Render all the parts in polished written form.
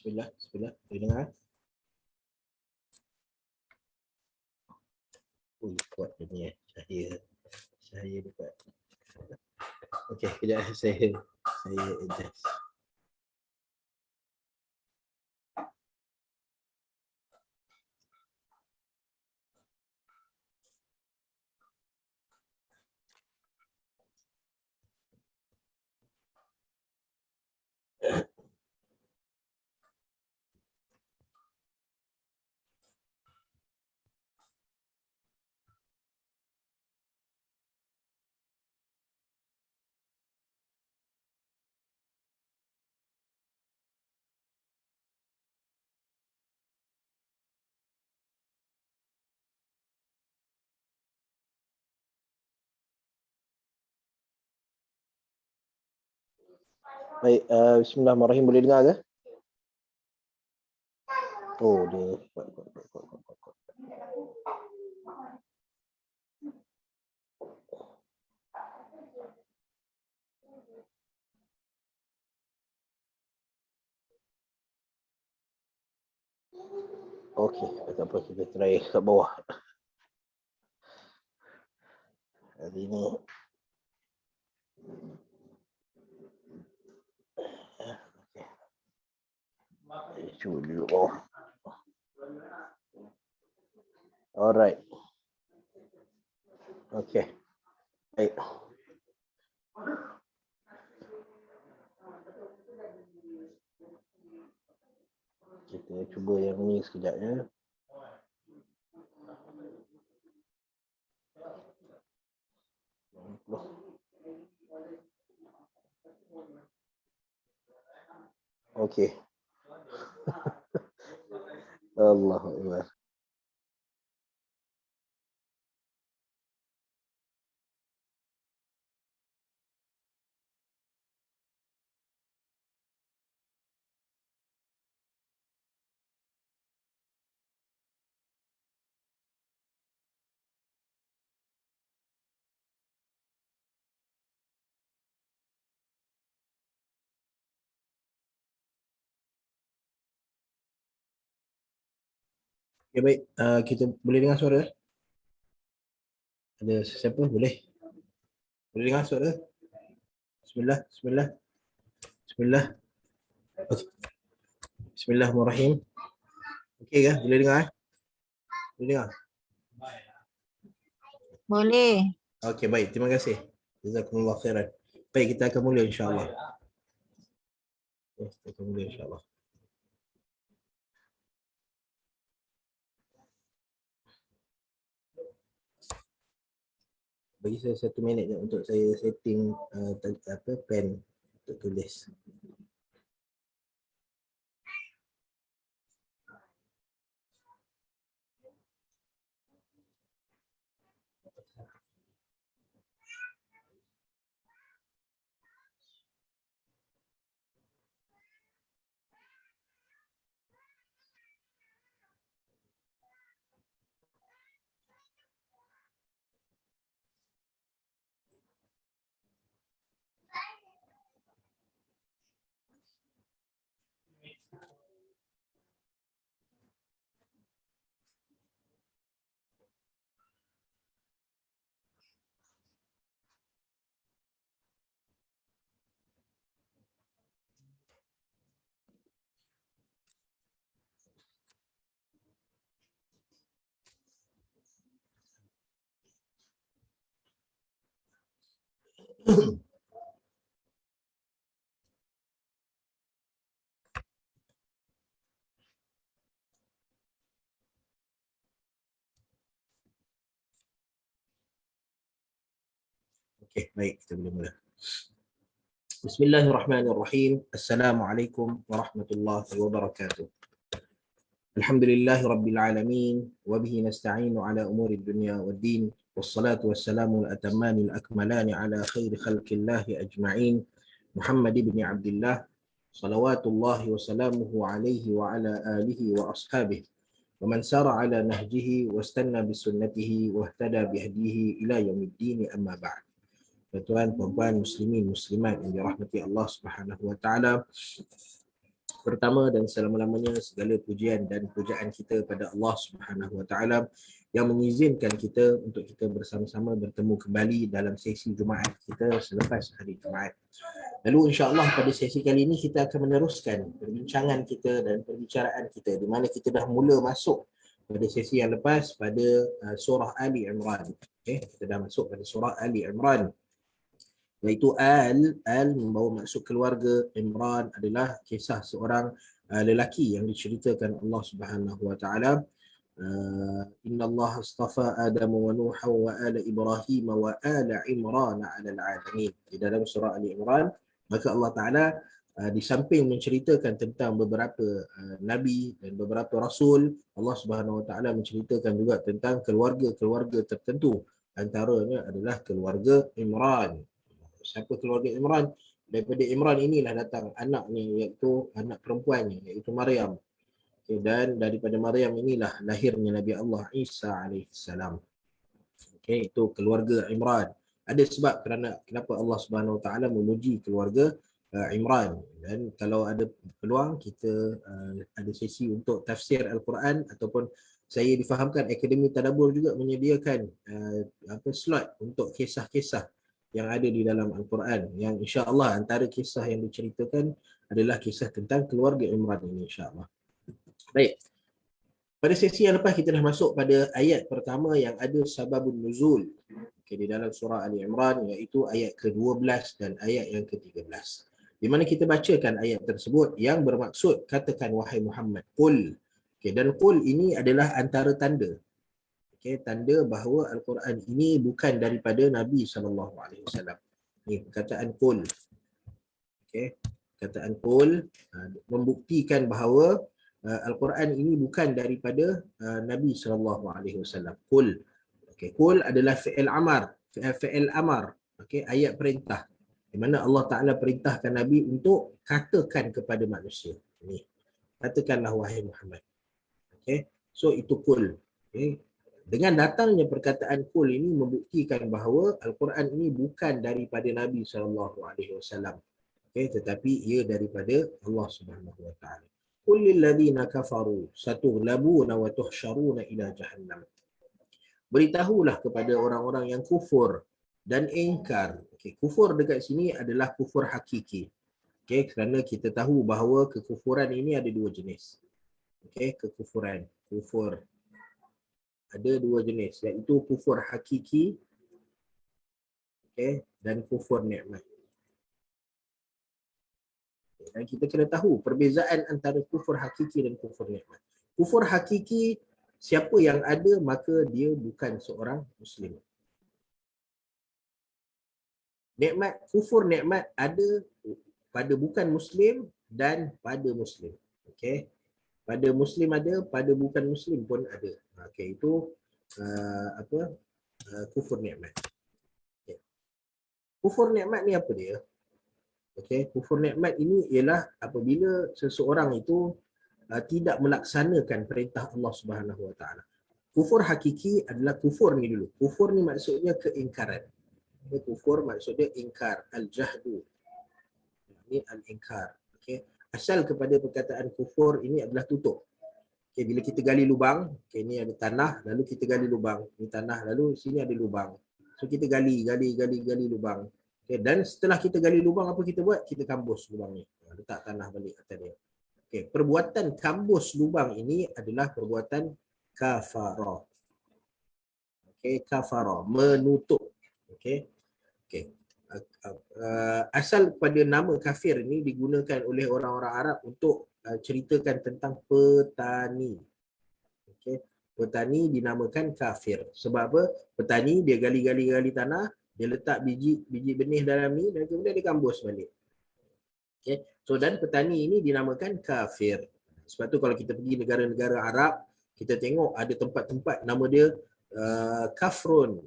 Bismillah, bismillah. Boleh dengar? Kuat dia cahaya dia kuat. Okey, kejap saya adjust. Baik, bismillahirrahmanirrahim. Boleh dengar ke? Oh, dia kuat. Okey, tak apa, kita try kat bawah. Hari ni cuba duduk bawah. Alright. Okey. Baik. Kita cuba yang ni sekejap ya. Okey. Allahu Akbar. Okay, baik. Kita boleh dengar suara? Ada siapa? Boleh? Boleh dengar suara? Bismillah, bismillah. Bismillah. Okay. Bismillahirrahmanirrahim. Okey ke? Boleh dengar? Boleh dengar? Boleh. Okey, baik. Terima kasih. Jazakumullah khairan. Baik, kita akan mula insya-Allah. Kita akan mula insya-Allah. Bagi saya 1 minit je untuk saya setting pen untuk tulis. Okey, baik, kita boleh mula. Bismillahirrahmanirrahim. Assalamualaikum warahmatullahi wabarakatuh. Alhamdulillahi rabbil alamin wa bihi nasta'inu ala umuri dunya waddin wassalatu wassalamu al-atammani al-akmalani ala khairi khalqillahi ajma'in Muhammad ibn Abdullah salawatullahi wa salamuhu alaihi wa ala alihi wa ashabihi wa man sara ala nahjihi wastanna bisunnatihi wahtada bihdihi ila yaumiddin amma ba'd. Tuan-tuan, puan-puan, muslimin, muslimat yang dirahmati Allah Subhanahu wa taala. Pertama dan selama-lamanya segala pujian dan pujaan kita pada Allah Subhanahu Wa Taala yang mengizinkan kita untuk kita bersama-sama bertemu kembali dalam sesi Jumaat kita selepas hari Jumaat. Lalu insya-Allah pada sesi kali ini kita akan meneruskan perbincangan kita dan perbicaraan kita di mana kita dah mula masuk pada sesi yang lepas pada surah Ali Imran. Okey, kita dah masuk pada surah Ali Imran. Iaitu Al membawa maksud keluarga. Imran adalah kisah seorang lelaki yang diceritakan Allah Subhanahu Wa Taala. Inna Allah astafa Adam wa Nuha wa ala Ibrahim wa ala Imran ala al-alamin. Di dalam surah Ali Imran, maka Allah Taala di samping menceritakan tentang beberapa nabi dan beberapa rasul, Allah Subhanahu Wa Taala menceritakan juga tentang keluarga-keluarga tertentu. Antaranya adalah keluarga Imran. Siapa keluarga Imran? Daripada Imran inilah datang anaknya, iaitu anak perempuannya, iaitu Maryam. Okay, dan daripada Maryam inilah lahirnya Nabi Allah Isa alaihissalam. Okay, itu keluarga Imran. Ada sebab kenapa Allah Subhanahu Wa Taala memuji keluarga Imran. Dan kalau ada peluang kita ada sesi untuk tafsir Al-Quran ataupun saya difahamkan Akademi Tadabbur juga menyediakan slot untuk kisah-kisah yang ada di dalam Al-Quran, yang insya-Allah antara kisah yang diceritakan adalah kisah tentang keluarga Imran ini, insya-Allah. Baik. Pada sesi yang lepas kita dah masuk pada ayat pertama yang ada sababun nuzul. Okay, di dalam surah Ali Imran, iaitu ayat ke-12 dan ayat yang ke-13. Di mana kita bacakan ayat tersebut yang bermaksud katakan wahai Muhammad, qul. Okay, dan qul ini adalah antara tanda. Okay, tanda bahawa Al-Quran ini bukan daripada Nabi SAW. Ini perkataan qul. Okay, perkataan qul membuktikan bahawa Al-Quran ini bukan daripada Nabi SAW. Qul. Okay, qul adalah fi'il amar. Fi'il amar. Okay, ayat perintah. Di mana Allah Ta'ala perintahkan Nabi untuk katakan kepada manusia. Ini. Katakanlah wahai Muhammad. Okay, so itu qul. Okay. Dengan datangnya perkataan qul ini membuktikan bahawa Al-Quran ini bukan daripada Nabi SAW. Okay, tetapi ia daripada Allah Subhanahu Wa Taala. Qul lil ladzina kafaru satughlabuna wa tuhsyaruna ila jahannam. Beritahulah kepada orang-orang yang kufur dan ingkar. Okay, kufur dekat sini adalah kufur hakiki. Okay, kerana kita tahu bahawa kekufuran ini ada dua jenis. Okay, kekufuran. Kufur. Ada dua jenis, iaitu kufur hakiki, okay, dan kufur nikmat. Dan kita kena tahu perbezaan antara kufur hakiki dan kufur nikmat. Kufur hakiki, siapa yang ada maka dia bukan seorang Muslim. Nikmat, kufur nikmat ada pada bukan Muslim dan pada Muslim. Okay. Pada Muslim ada, pada bukan Muslim pun ada. Okay, itu kufur nikmat. Okay. Kufur nikmat ni apa dia? Okay, kufur nikmat ini ialah apabila seseorang itu tidak melaksanakan perintah Allah Subhanahu Wa Taala. Kufur hakiki adalah kufur ni dulu. Kufur ni maksudnya keingkaran. Okay, kufur maksudnya ingkar, al-jahdu. Ini al-ingkar. Okay. Asal kepada perkataan kufur ini adalah tutup. Okay, bila kita gali lubang, okay, ini ada tanah, lalu kita gali lubang. Ini tanah, lalu sini ada lubang. So kita gali lubang. Okay, dan setelah kita gali lubang, apa kita buat? Kita kambus lubang ni. Letak tanah balik atas dia. Okay, perbuatan kambus lubang ini adalah perbuatan kafarah. Okay, kafarah, menutup. Okay. Okay. Asal pada nama kafir ini digunakan oleh orang-orang Arab untuk ceritakan tentang petani. Okay. Petani dinamakan kafir. Sebab apa? Petani dia gali tanah, dia letak biji benih dalam ni dan kemudian dia kambus balik. Okay. So dan petani ini dinamakan kafir. Sebab tu kalau kita pergi negara-negara Arab, kita tengok ada tempat-tempat nama dia kafrun.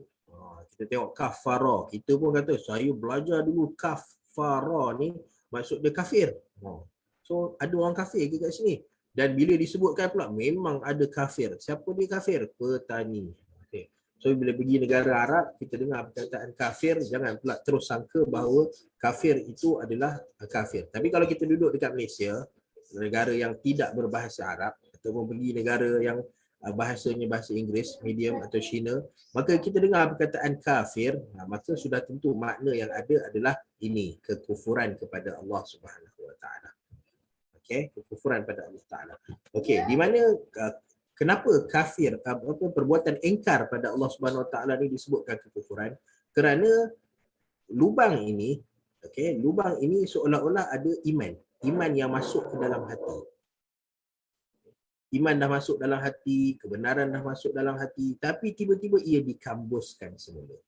Kita tengok kafara. Kita pun kata, saya belajar dulu kafara ni maksud dia kafir. So ada orang kafir ke kat sini. Dan bila disebutkan pula, memang ada kafir. Siapa dia kafir? Petani. Okay. So bila pergi negara Arab, kita dengar perkataan kafir, jangan pula terus sangka bahawa kafir itu adalah kafir. Tapi kalau kita duduk dekat Malaysia, negara yang tidak berbahasa Arab ataupun pergi negara yang bahasanya bahasa Inggeris, medium atau Cina, maka kita dengar perkataan kafir, maka sudah tentu makna yang ada adalah ini, kekufuran kepada Allah Subhanahu Wa Taala. Okey, kekufuran pada Allah Taala. Okey, di mana kenapa kafir, perbuatan engkar pada Allah Subhanahu Wa Taala ni disebutkan kekufuran? Kerana lubang ini, okey, lubang ini seolah-olah ada iman yang masuk ke dalam hati. Iman dah masuk dalam hati, kebenaran dah masuk dalam hati, tapi tiba-tiba ia dikambuskan semula.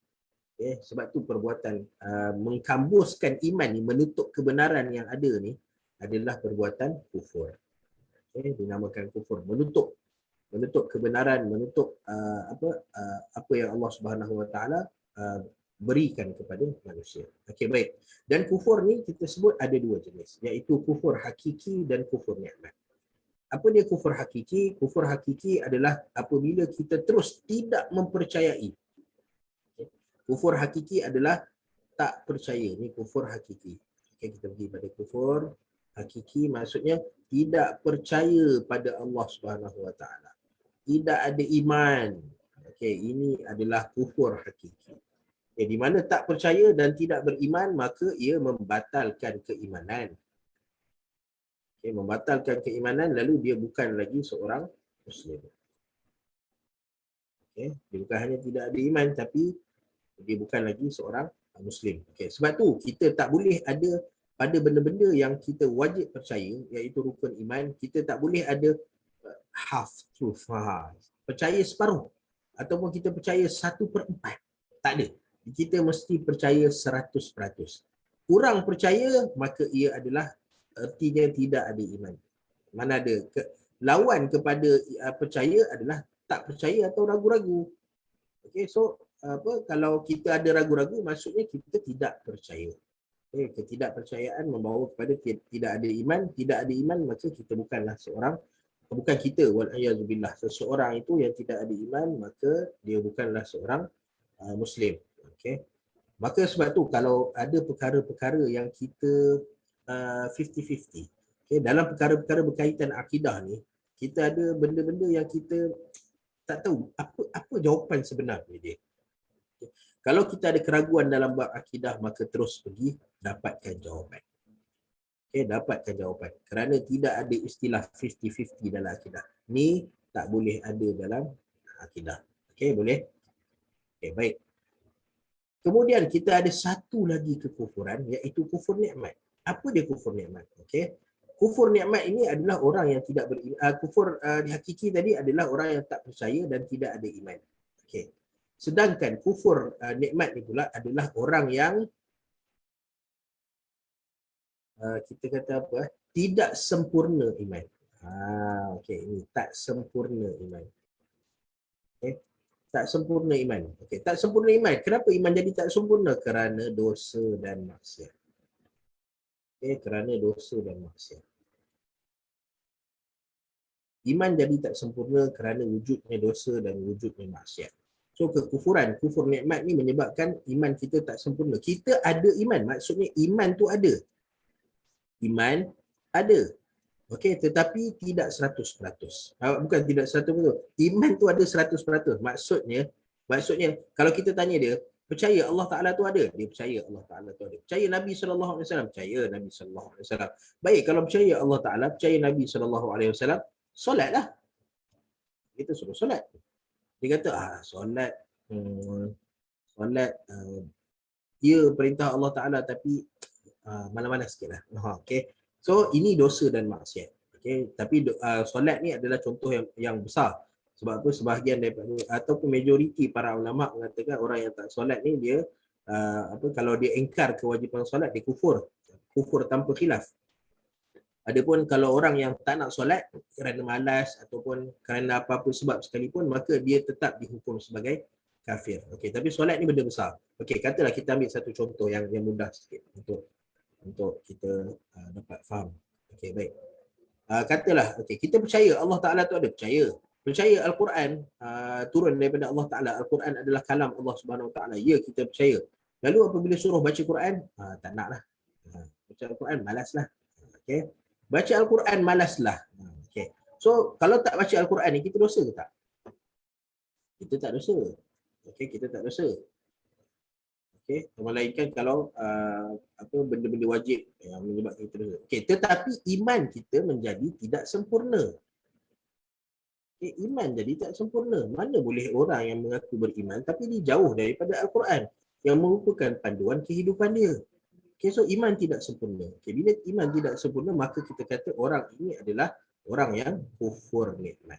Okay? Sebab tu perbuatan mengkambuskan iman ni, menutup kebenaran yang ada ni adalah perbuatan kufur. Okay? Dinamakan kufur, menutup kebenaran, menutup apa yang Allah Subhanahu Wa Taala berikan kepada manusia. Okey, baik. Dan kufur ni kita sebut ada dua jenis, iaitu kufur hakiki dan kufur nikmat. Apa dia kufur hakiki? Kufur hakiki adalah apabila kita terus tidak mempercayai. Kufur hakiki adalah tak percaya. Ini kufur hakiki. Okay, kita pergi pada kufur hakiki, maksudnya tidak percaya pada Allah Subhanahu Wa Taala. Tidak ada iman. Okay, ini adalah kufur hakiki. Okay, di mana tak percaya dan tidak beriman, maka ia membatalkan keimanan. Okay, membatalkan keimanan, lalu dia bukan lagi seorang Muslim. Okay, dia bukan hanya tidak ada iman, tapi dia bukan lagi seorang Muslim. Okay, sebab tu kita tak boleh ada pada benda-benda yang kita wajib percaya, iaitu rukun iman, kita tak boleh ada half truth, percaya separuh, ataupun kita percaya 1/4. Tak ada. Kita mesti percaya 100%. Kurang percaya, maka ia adalah artinya tidak ada iman. Mana ada lawan kepada percaya adalah tak percaya atau ragu-ragu. Okey, so kalau kita ada ragu-ragu, maksudnya kita tidak percaya. Okay, ketidakpercayaan membawa kepada tidak ada iman. Tidak ada iman, maka kita bukanlah seorang, bukan kita, wal-a'yazubillah, seseorang itu yang tidak ada iman, maka dia bukanlah seorang Muslim. Okey. Maka sebab tu kalau ada perkara-perkara yang kita 50-50. Okay, dalam perkara-perkara berkaitan akidah ni, kita ada benda-benda yang kita tak tahu apa jawapan sebenarnya dia. Okay. Kalau kita ada keraguan dalam bab akidah, maka terus pergi dapatkan jawapan. Okay, dapatkan jawapan. Kerana tidak ada istilah 50-50 dalam akidah. Ni tak boleh ada dalam akidah. Okay, boleh? Okay, baik. Kemudian kita ada satu lagi kekufuran, iaitu kufur nikmat. Apa dia kufur nikmat? Okey. Kufur nikmat ini adalah orang yang tidak beriman. Kufur hakiki tadi adalah orang yang tak percaya dan tidak ada iman. Okey. Sedangkan kufur nikmat ni pula adalah orang yang kita kata apa? Tidak sempurna iman. Okey, ini tak sempurna iman. Okey. Tak sempurna iman. Okey, tak sempurna iman. Kenapa iman jadi tak sempurna? Kerana dosa dan maksiat. Kerana dosa dan maksiat. Iman jadi tak sempurna kerana wujudnya dosa dan wujudnya maksiat. So kekufuran, kufur nikmat ni menyebabkan iman kita tak sempurna. Kita ada iman, maksudnya iman tu ada. Iman ada. Okey, tetapi tidak 100%. Bukan tidak 100%. Iman tu ada 100%. Maksudnya kalau kita tanya dia, percaya Allah Ta'ala tu ada? Dia percaya Allah Ta'ala tu ada. Percaya Nabi SAW? Percaya Nabi SAW. Baik, kalau percaya Allah Ta'ala, percaya Nabi SAW, solatlah. Kita suruh solat. Dia kata, solat, dia perintah Allah Ta'ala tapi malas-malas sikit lah. Okay. So, ini dosa dan maksiat. Okay. Tapi solat ni adalah contoh yang besar. Sebab tu sebahagian daripada ataupun majoriti para ulama mengatakan orang yang tak solat ni dia kalau dia ingkar kewajipan solat, dia kufur tanpa khilaf. Adapun kalau orang yang tak nak solat kerana malas ataupun kerana apa-apa sebab sekalipun, maka dia tetap dihukum sebagai kafir. Okey, tapi solat ni benda besar. Okey, katalah kita ambil satu contoh yang mudah sikit untuk kita dapat faham. Okey, baik. Katalah okey, kita percaya Allah Taala tu ada, percaya Al-Quran turun daripada Allah Ta'ala. Al-Quran adalah kalam Allah Subhanahu Wa Ta'ala. Ya, kita percaya. Lalu apabila suruh baca Quran, tak nak lah. Baca Al-Quran, malas lah. Okay. Baca Al-Quran malaslah. Okay. So kalau tak baca Al-Quran ni, kita dosa ke tak? Kita tak dosa. Okay, kita tak dosa. Okay, melainkan kalau apa benda-benda wajib yang menyebabkan kita dosa. Okay, tetapi iman kita menjadi tidak sempurna. Okay, iman jadi tak sempurna. Mana boleh orang yang mengaku beriman tapi dia jauh daripada Al-Quran yang merupakan panduan kehidupan dia. Okay, so iman tidak sempurna. Okay, bila iman tidak sempurna, maka kita kata orang ini adalah orang yang kufur nikmat.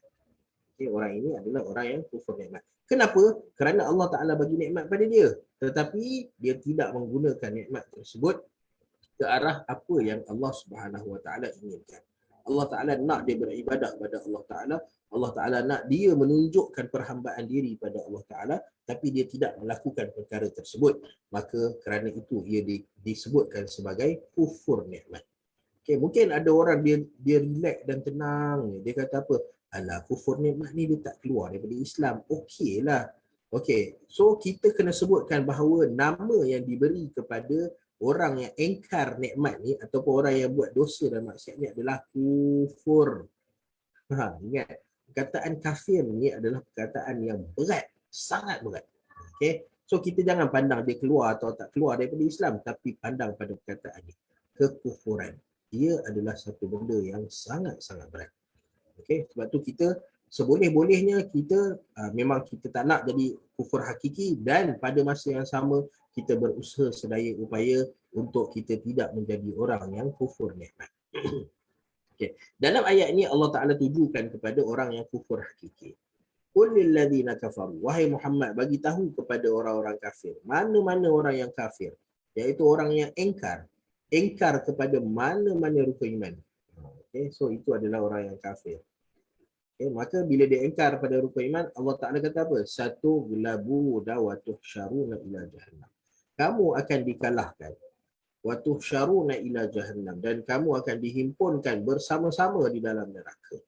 Okay, orang ini adalah orang yang kufur nikmat. Kenapa? Kerana Allah Ta'ala bagi nikmat pada dia. Tetapi dia tidak menggunakan nikmat tersebut ke arah apa yang Allah Subhanahu Wa Ta'ala inginkan. Allah Ta'ala nak dia beribadah pada Allah Ta'ala. Allah Ta'ala nak dia menunjukkan perhambaan diri pada Allah Ta'ala, tapi dia tidak melakukan perkara tersebut. Maka kerana itu ia disebutkan sebagai kufur nikmat. Okay, mungkin ada orang dia relax dan tenang. Dia kata apa? Alah, kufur nikmat ni dia tak keluar daripada Islam. Okey lah. Okey, so kita kena sebutkan bahawa nama yang diberi kepada orang yang engkar nikmat ni ataupun orang yang buat dosa dan maksiat ni adalah kufur. Ingat, perkataan kafir ni adalah perkataan yang berat, sangat berat. Okey, so kita jangan pandang dia keluar atau tak keluar daripada Islam, tapi pandang pada perkataan ni, kekufuran. Ia adalah satu benda yang sangat-sangat berat. Okey, sebab tu kita seboleh-bolehnya kita memang kita tak nak jadi kufur hakiki, dan pada masa yang sama kita berusaha sedaya upaya untuk kita tidak menjadi orang yang kufur nikmat. Okay. Dalam ayat ini Allah Ta'ala tujukan kepada orang yang kufur hakiki. Qul lil ladzina kafaru, wahai Muhammad, bagi tahu kepada orang-orang kafir. Mana-mana orang yang kafir, iaitu orang yang engkar kepada mana-mana rukun iman. Okay, so itu adalah orang yang kafir. Okay, maka bila dia engkar pada rukun iman, Allah Ta'ala kata apa? Satu gelabu dawatuh syaruna ila jahannam. Kamu akan dikalahkan. Watuh syaruna ila jahannam. Dan kamu akan dihimpunkan bersama-sama di dalam neraka.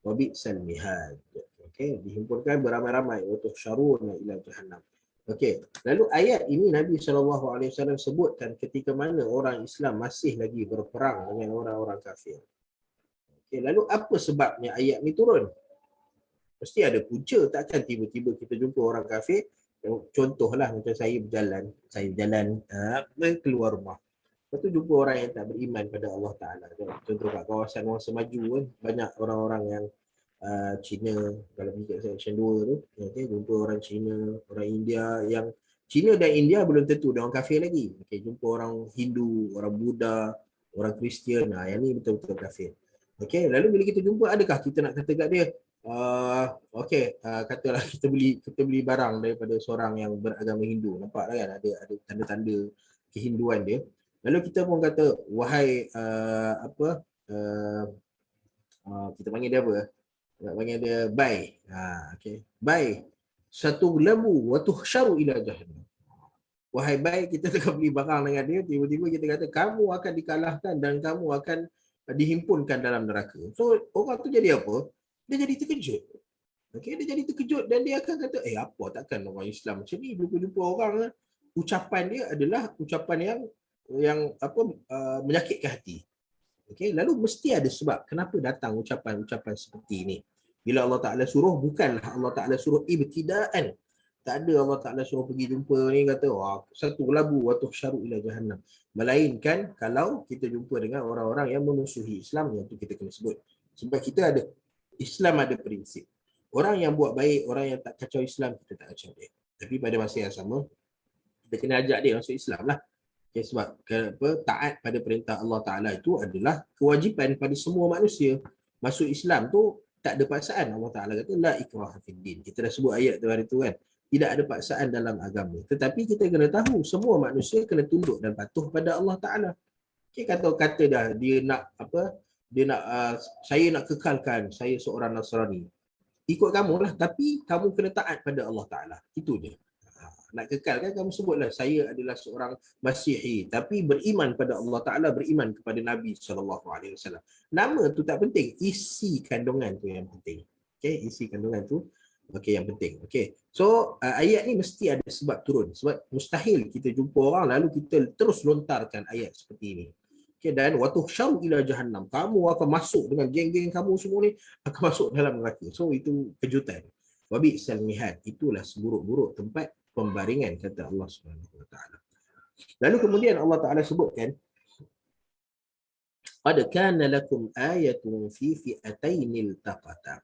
Wabi'sal mihad. Okay, dihimpunkan beramai-ramai. Watuh syaruna ila jahannam. Okay, lalu ayat ini Nabi SAW sebutkan ketika mana orang Islam masih lagi berperang dengan orang-orang kafir. Okay, lalu apa sebabnya ayat ini turun? Mesti ada punca. Takkan tiba-tiba kita jumpa orang kafir. Contohlah macam saya berjalan keluar rumah. Lepas tu jumpa orang yang tak beriman pada Allah Ta'ala. Contoh kat kawasan Wangsa Maju kan, banyak orang-orang yang Cina, kalau pergi kat section 2 tu, okay, jumpa orang Cina, orang India, yang Cina dan India belum tentu dia orang kafir lagi. Okay, jumpa orang Hindu, orang Buddha, orang Kristian, yang ni betul-betul kafir. Okay, lalu bila kita jumpa, adakah kita nak kata kat dia, katalah kita beli barang daripada seorang yang beragama Hindu, nampak kan ada tanda-tanda kehinduan dia. Lalu kita pun kata, wahai kita panggil dia apa? Nak panggil dia bai. Okay. Bai. Satu lembu wa tuhsyaru ila jahannam. Wahai bai, kita tengah beli barang dengan dia, tiba-tiba kita kata kamu akan dikalahkan dan kamu akan dihimpunkan dalam neraka. So orang tu jadi apa? Dia jadi terkejut. Okay, dia jadi terkejut dan dia akan kata, apa takkan orang Islam macam ni, jumpa-jumpa orang, ucapan dia adalah ucapan yang menyakitkan hati. Okey, lalu mesti ada sebab kenapa datang ucapan-ucapan seperti ini. Bila Allah Ta'ala suruh, bukanlah Allah Ta'ala suruh ibtidaan. Tak ada Allah Ta'ala suruh pergi jumpa ni kata, satu labu wa tuhsyaru ila jahannam. Melainkan kalau kita jumpa dengan orang-orang yang memusuhi Islam, yang tu kita kena sebut. Sebab kita ada, Islam ada prinsip. Orang yang buat baik, orang yang tak kacau Islam, kita tak kacau dia. Tapi pada masa yang sama, kita kena ajak dia masuk Islam lah. Okay, sebab taat pada perintah Allah Ta'ala itu adalah kewajipan pada semua manusia. Masuk Islam tu tak ada paksaan. Allah Ta'ala kata la ikraha fid din. Kita dah sebut ayat tu hari tu kan. Tidak ada paksaan dalam agama. Tetapi kita kena tahu semua manusia kena tunduk dan patuh pada Allah Ta'ala. Okay, kata dah dia nak saya nak kekalkan saya seorang Nasrani. Ikut kamu lah, tapi kamu kena taat pada Allah Ta'ala. Itu dia. Nak kekalkan, kamu sebutlah saya adalah seorang Masihi tapi beriman pada Allah Ta'ala, beriman kepada Nabi SAW. Nama tu tak penting, isi kandungan tu yang penting. Okay, isi kandungan tu yang penting. Okay, so ayat ni mesti ada sebab turun. Sebab mustahil kita jumpa orang lalu kita terus lontarkan ayat seperti ini. Okay, dan wa tuhsyaru ila jahannam. Kamu akan masuk dengan geng-geng kamu semua ni akan masuk dalam neraka. So itu kejutan. Wa bi'sal mihad. Itulah seburuk-buruk tempat pembaringan, kata Allah Subhanahu wa taala. Lalu kemudian Allah Taala sebutkan, qad kana lakum ayatun fi fi'atainil taqata.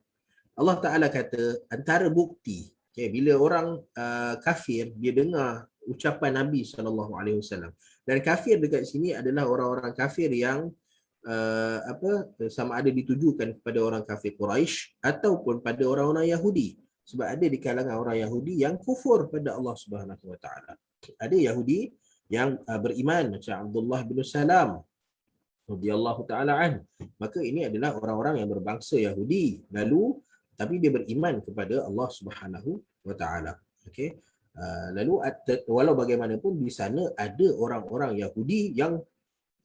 Allah Taala kata antara bukti, okay, bila orang kafir dia dengar ucapan Nabi SAW, dan kafir dekat sini adalah orang-orang kafir yang sama ada ditujukan kepada orang kafir Quraisy ataupun pada orang-orang Yahudi, sebab ada di kalangan orang Yahudi yang kufur pada Allah Subhanahu Wa Taala. Ada Yahudi yang beriman macam Abdullah bin Salam radhiyallahu taala an. Maka ini adalah orang-orang yang berbangsa Yahudi, lalu tapi dia beriman kepada Allah Subhanahu wa taala. Okey. Lalu walau bagaimanapun di sana ada orang-orang Yahudi yang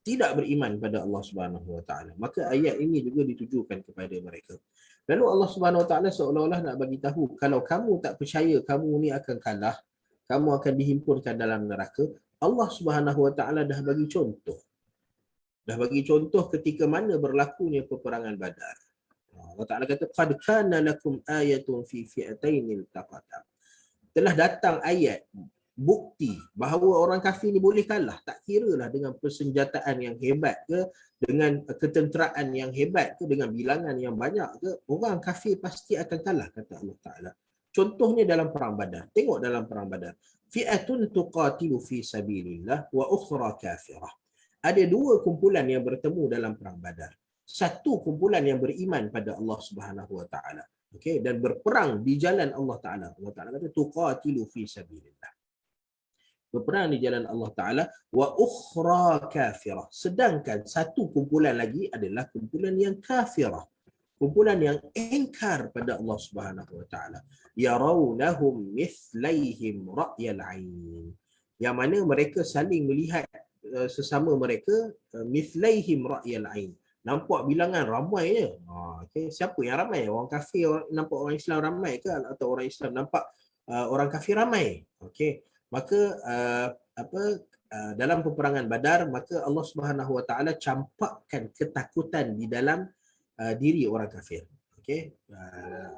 tidak beriman pada Allah Subhanahu wa taala. Maka ayat ini juga ditujukan kepada mereka. Lalu Allah Subhanahu wa taala seolah-olah nak bagi tahu, kalau kamu tak percaya kamu ni akan kalah, kamu akan dihimpunkan dalam neraka. Allah Subhanahu wa taala dah bagi contoh. Dah bagi contoh ketika mana berlakunya peperangan Badar. Allah Ta'ala kata, qad kana lakum ayatun fi fi'atainil taqata. Telah datang ayat, bukti bahawa orang kafir ni boleh kalah. Tak kiralah dengan persenjataan yang hebat ke, dengan ketenteraan yang hebat ke, dengan bilangan yang banyak ke, orang kafir pasti akan kalah, kata Allah Ta'ala. Contohnya dalam perang Badar. Tengok dalam perang Badar. Fi'atun tuqatilu fi sabilillah wa ukhra kafirah. Ada dua kumpulan yang bertemu dalam perang Badar. Satu kumpulan yang beriman pada Allah Subhanahu wa taala, okey, dan berperang di jalan Allah Taala. Allah Taala kata tuqatilu fi sabilillah. Berperang di jalan Allah Taala, wa ukhra kafirah. Sedangkan satu kumpulan lagi adalah kumpulan yang kafirah. Kumpulan yang ingkar pada Allah Subhanahu wa taala. Yarawnahum mithlaihim ra'yal 'ain. Yang mana mereka saling melihat sesama mereka mithlaihim ra'yal 'ain. Nampak bilangan ramai je. Okay. Siapa yang ramai? Orang kafir nampak orang Islam ramai ke, atau orang Islam nampak orang kafir ramai? Okey. Maka dalam peperangan Badar, maka Allah Subhanahu wa taala campakkan ketakutan di dalam diri orang kafir. Okey.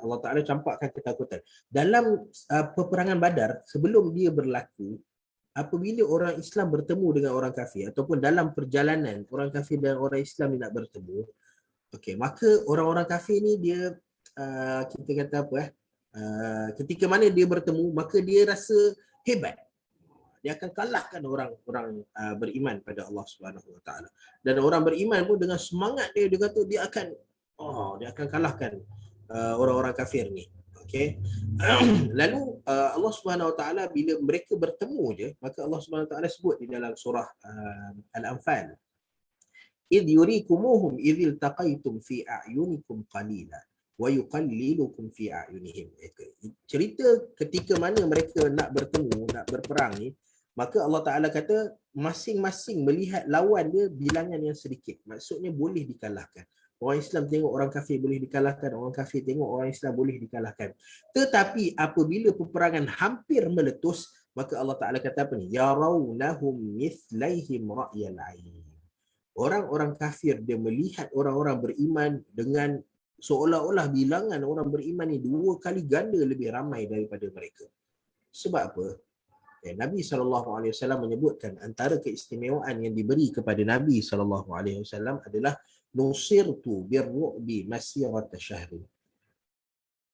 Allah Taala campakkan ketakutan. Dalam peperangan Badar, sebelum dia berlaku, apabila orang Islam bertemu dengan orang kafir, ataupun dalam perjalanan orang kafir dan orang Islam ni nak bertemu, okey, maka orang-orang kafir ni dia kita kata apa ketika mana dia bertemu, maka dia rasa hebat. Dia akan kalahkan orang-orang beriman pada Allah Subhanahu wa taala. Dan orang beriman pun dengan semangat dia kata dia akan kalahkan orang-orang kafir ni. Okey. Lalu Allah Subhanahu wa taala bila mereka bertemu je, maka Allah Subhanahu wa taala sebut di dalam surah Al-Anfal, idh yurikumuhum idh iltaqaitum fi a'yunikum qalila wa yuqallilukum fi a'yunihim. Cerita ketika mana mereka nak bertemu, nak berperang ni, maka Allah Taala kata masing-masing melihat lawan dia bilangan yang sedikit. Maksudnya boleh dikalahkan. Orang Islam tengok orang kafir boleh dikalahkan, orang kafir tengok orang Islam boleh dikalahkan. Tetapi apabila peperangan hampir meletus, maka Allah Taala kata apa ni? Yarawnahum mithlaihim ra'yal 'ain. Orang-orang kafir dia melihat orang-orang beriman dengan seolah-olah bilangan orang beriman ni 2 kali ganda lebih ramai daripada mereka. Sebab apa? Nabi SAW menyebutkan antara keistimewaan yang diberi kepada Nabi SAW adalah nusirtu birru'bi masirat syahri.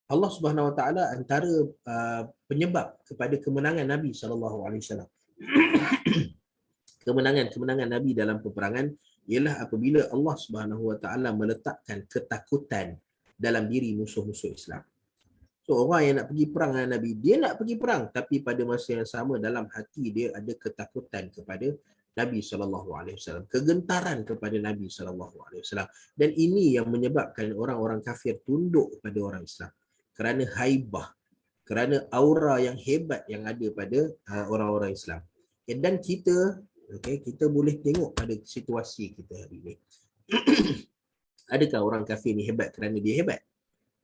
Allah Subhanahu wa taala antara penyebab kepada kemenangan Nabi SAW. Kemenangan Nabi dalam peperangan ialah apabila Allah Subhanahu wa taala meletakkan ketakutan dalam diri musuh-musuh Islam. So orang yang nak pergi perang dengan Nabi, dia nak pergi perang, tapi pada masa yang sama dalam hati dia ada ketakutan kepada Nabi SAW, kegentaran kepada Nabi SAW. Dan ini yang menyebabkan orang-orang kafir tunduk kepada orang Islam. Kerana haibah, kerana aura yang hebat yang ada pada orang-orang Islam. Dan kita boleh tengok pada situasi kita hari ini. Adakah orang kafir ni hebat kerana dia hebat?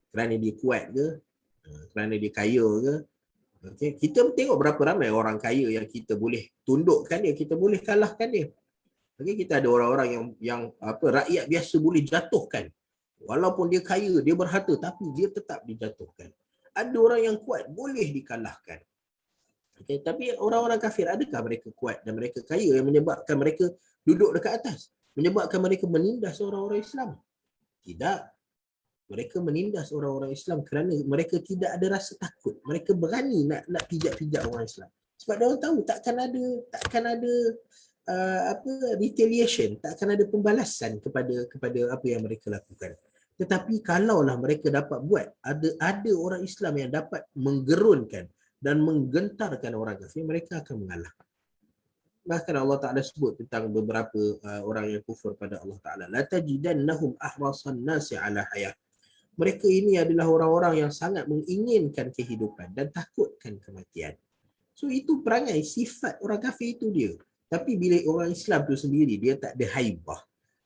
Kerana dia kuat ke? Kerana dia kaya ke? Okay. Kita tengok berapa ramai orang kaya yang kita boleh tundukkan dia, kita boleh kalahkan dia. Okay, kita ada orang-orang yang rakyat biasa boleh jatuhkan. Walaupun dia kaya, dia berharta, tapi dia tetap dijatuhkan. Ada orang yang kuat, boleh dikalahkan. Okay, tapi orang-orang kafir, adakah mereka kuat dan mereka kaya yang menyebabkan mereka duduk dekat atas? Menyebabkan mereka menindas orang-orang Islam? Tidak. Mereka menindas orang-orang Islam kerana mereka tidak ada rasa takut. Mereka berani nak pijak-pijak orang Islam. Sebab dia orang tahu takkan ada retaliation, takkan ada pembalasan kepada apa yang mereka lakukan. Tetapi kalaulah mereka dapat buat, ada orang Islam yang dapat menggerunkan dan menggentarkan orang kafir, mereka akan mengalah. Bahkan Allah Ta'ala sebut tentang beberapa orang yang kufur pada Allah Ta'ala. La tajidannahum ahrasan nasi ala hayah. Mereka ini adalah orang-orang yang sangat menginginkan kehidupan dan takutkan kematian. So itu perangai, sifat orang kafir itu dia. Tapi bila orang Islam tu sendiri, dia tak ada haibah.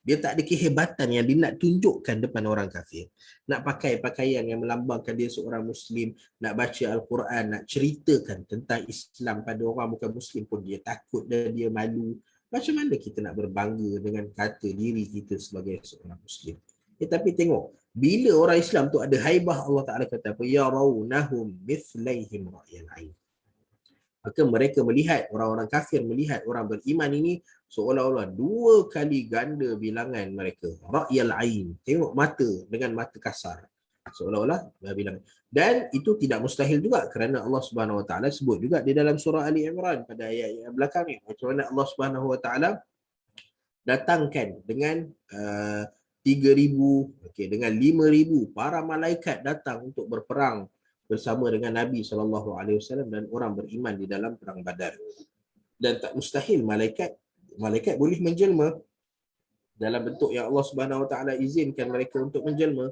Dia tak ada kehebatan yang dia nak tunjukkan depan orang kafir. Nak pakai pakaian yang melambangkan dia seorang Muslim, nak baca Al-Quran, nak ceritakan tentang Islam pada orang bukan Muslim pun dia takut dan dia malu. Macam mana kita nak berbangga dengan kata diri kita sebagai seorang Muslim? Tapi tengok, bila orang Islam tu ada haibah, Allah Ta'ala kata apa? Ya rawnahum mithlaihim ra'yal ain. Maka mereka melihat, orang-orang kafir melihat orang beriman ini seolah-olah 2 kali ganda bilangan mereka. Ra'yal ain, tengok mata dengan mata kasar. Seolah-olah bilangan. Dan itu tidak mustahil juga kerana Allah Subhanahu Wa Taala sebut juga di dalam surah Ali Imran pada ayat-ayat belakang ni. Macam mana Allah Subhanahu Wa Taala datangkan dengan 3,000, dengan 5,000 para malaikat datang untuk berperang bersama dengan Nabi SAW dan orang beriman di dalam perang Badar. Dan tak mustahil malaikat boleh menjelma dalam bentuk yang Allah Subhanahu Wa Taala izinkan mereka untuk menjelma.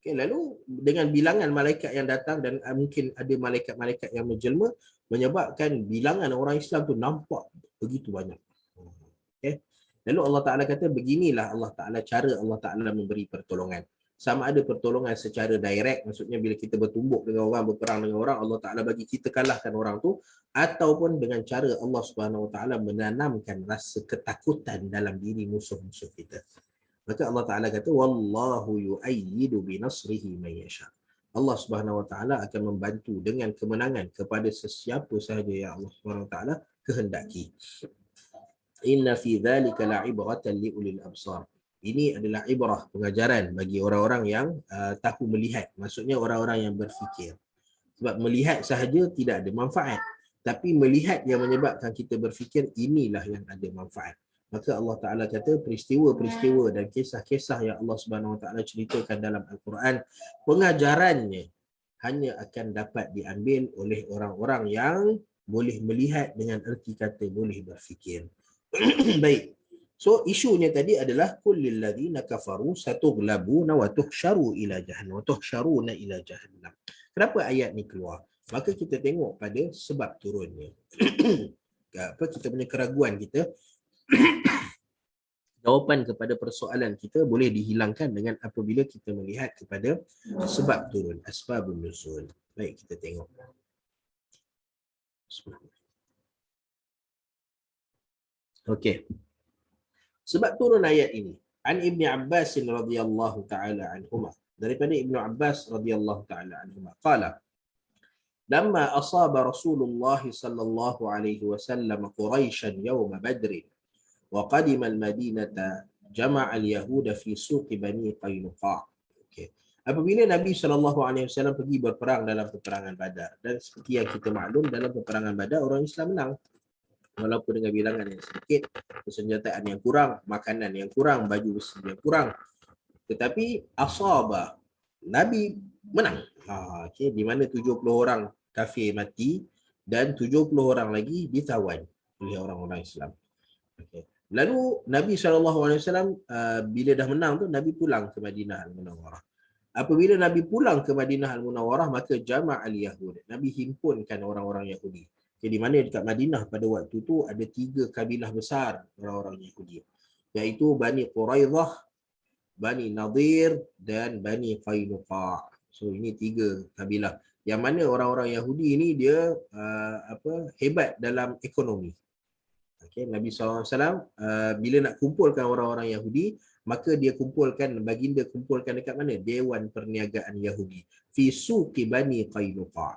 Lalu dengan bilangan malaikat yang datang dan mungkin ada malaikat-malaikat yang menjelma menyebabkan bilangan orang Islam tu nampak begitu banyak. Lalu Allah Ta'ala kata, beginilah Allah Ta'ala, cara Allah Ta'ala memberi pertolongan. Sama ada pertolongan secara direct, maksudnya bila kita bertumbuk dengan orang, berperang dengan orang, Allah Ta'ala bagi kita kalahkan orang tu, ataupun dengan cara Allah Subhanahu Wa Ta'ala menanamkan rasa ketakutan dalam diri musuh-musuh kita. Maka Allah Ta'ala kata, Wallahu yu'ayyidu binasrihi man yasha. Allah Subhanahu Wa Ta'ala akan membantu dengan kemenangan kepada sesiapa sahaja yang Allah Subhanahu Wa Ta'ala kehendaki. Inna fi dzalika la'ibratan liulil absar. Ini adalah ibrah, pengajaran bagi orang-orang yang tahu melihat. Maksudnya orang-orang yang berfikir. Sebab melihat sahaja tidak ada manfaat. Tapi melihat yang menyebabkan kita berfikir, inilah yang ada manfaat. Maka Allah Ta'ala kata peristiwa-peristiwa dan kisah-kisah yang Allah Subhanahu Wa Ta'ala ceritakan dalam Al-Quran, pengajarannya hanya akan dapat diambil oleh orang-orang yang boleh melihat dengan erti kata boleh berfikir. Baik. So isunya tadi adalah kullil ladzina kafaru satughlabuna wa tuhsyaru ila jahannam wa tuhsyaruna ila jahannam. Kenapa ayat ni keluar? Maka kita tengok pada sebab turunnya. Kita punya keraguan kita jawapan kepada persoalan kita boleh dihilangkan dengan apabila kita melihat kepada sebab turun, asbabun nuzul. Baik, kita tengok. Okey. Sebab turun ayat ini, an Ibni Abbas radhiyallahu taala anhuma, daripada Ibnu Abbas radhiyallahu taala anhuma, qala lamma asaba Rasulullah sallallahu alaihi wasallam Quraisyan yawm Badr wa qadima al-Madinata jama'a al-Yahuda fi suq Bani Qainuqa. Okey. Apabila Nabi SAW pergi berperang dalam peperangan Badar, dan seperti yang kita maklum dalam peperangan Badar orang Islam menang. Walaupun dengan bilangan yang sedikit, persenjataan yang kurang, makanan yang kurang, baju besi yang kurang. Tetapi asabah, Nabi menang. Di mana 70 orang kafir mati dan 70 orang lagi ditawan oleh orang-orang Islam. Lalu Nabi SAW bila dah menang tu, Nabi pulang ke Madinah Al-Munawwarah. Apabila Nabi pulang ke Madinah Al-Munawwarah, maka jama'al Yahud. Nabi himpunkan orang-orang Yahudi. Di mana dekat Madinah pada waktu tu ada 3 kabilah besar orang-orang Yahudi, iaitu Bani Quraidah, Bani Nadir dan Bani Qainuqa. So ini 3 kabilah yang mana orang-orang Yahudi ini dia hebat dalam ekonomi. Okay, Nabi SAW bila nak kumpulkan orang-orang Yahudi, maka dia kumpulkan, baginda kumpulkan dekat mana? Dewan Perniagaan Yahudi. Fi suqi Bani Qainuqa.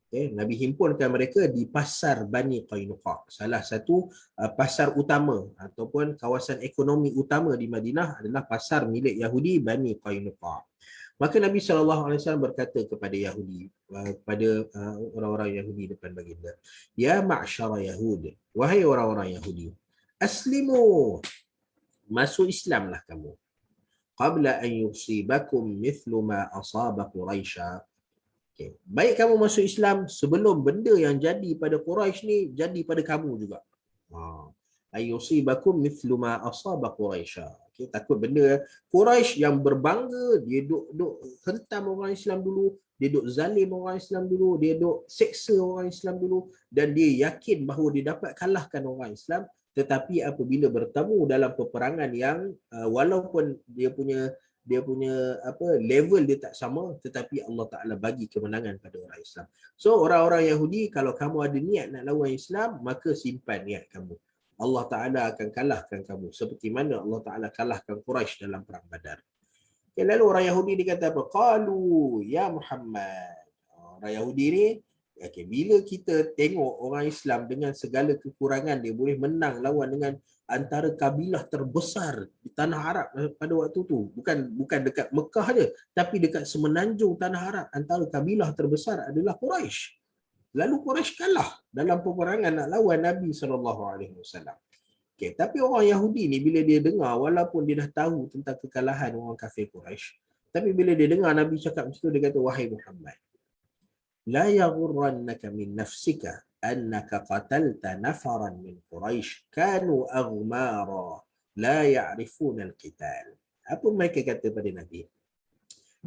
Okay, Nabi himpunkan mereka di pasar Bani Qainuqa. Salah satu pasar utama ataupun kawasan ekonomi utama di Madinah adalah pasar milik Yahudi Bani Qainuqa. Maka Nabi SAW berkata kepada Yahudi, kepada orang-orang Yahudi depan baginda, Ya ma'syara Yahud, wahai orang-orang Yahudi, aslimu, masuk Islamlah kamu. Qabla an yusibakum mithlu ma asaba Quraisha. Okay. Baik kamu masuk Islam sebelum benda yang jadi pada Quraisy ni jadi pada kamu juga. Ayusibakum mithlu ma asaba Quraisy. Okay, takut benda Quraisy yang berbangga, dia duk hentam orang Islam dulu, dia duk zalim orang Islam dulu, dia duk seksa orang Islam dulu, dan dia yakin bahawa dia dapat kalahkan orang Islam. Tetapi apabila bertemu dalam peperangan yang walaupun dia punya level dia tak sama, tetapi Allah Ta'ala bagi kemenangan pada orang Islam. So orang-orang Yahudi, kalau kamu ada niat nak lawan Islam, maka simpan niat kamu. Allah Ta'ala akan kalahkan kamu. Seperti mana Allah Ta'ala kalahkan Quraisy dalam perang Badar. Okay, lalu orang Yahudi dia kata apa? Qalu ya Muhammad. Orang Yahudi ni, okay, bila kita tengok orang Islam dengan segala kekurangan dia boleh menang lawan dengan antara kabilah terbesar di tanah Arab pada waktu tu, bukan dekat Mekah je, tapi dekat semenanjung tanah Arab, antara kabilah terbesar adalah Quraisy. Lalu Quraisy kalah dalam peperangan nak lawan Nabi SAW. Okay, tapi orang Yahudi ni bila dia dengar, walaupun dia dah tahu tentang kekalahan orang kafir Quraisy, tapi bila dia dengar Nabi cakap macam tu, dia kata, wahai Muhammad, la yaghurrannaka min nafsika annaka qatalta nafaran min Quraisy kanu aghmara la ya'rifuna al-qital. Apa mereka kata pada Nabi?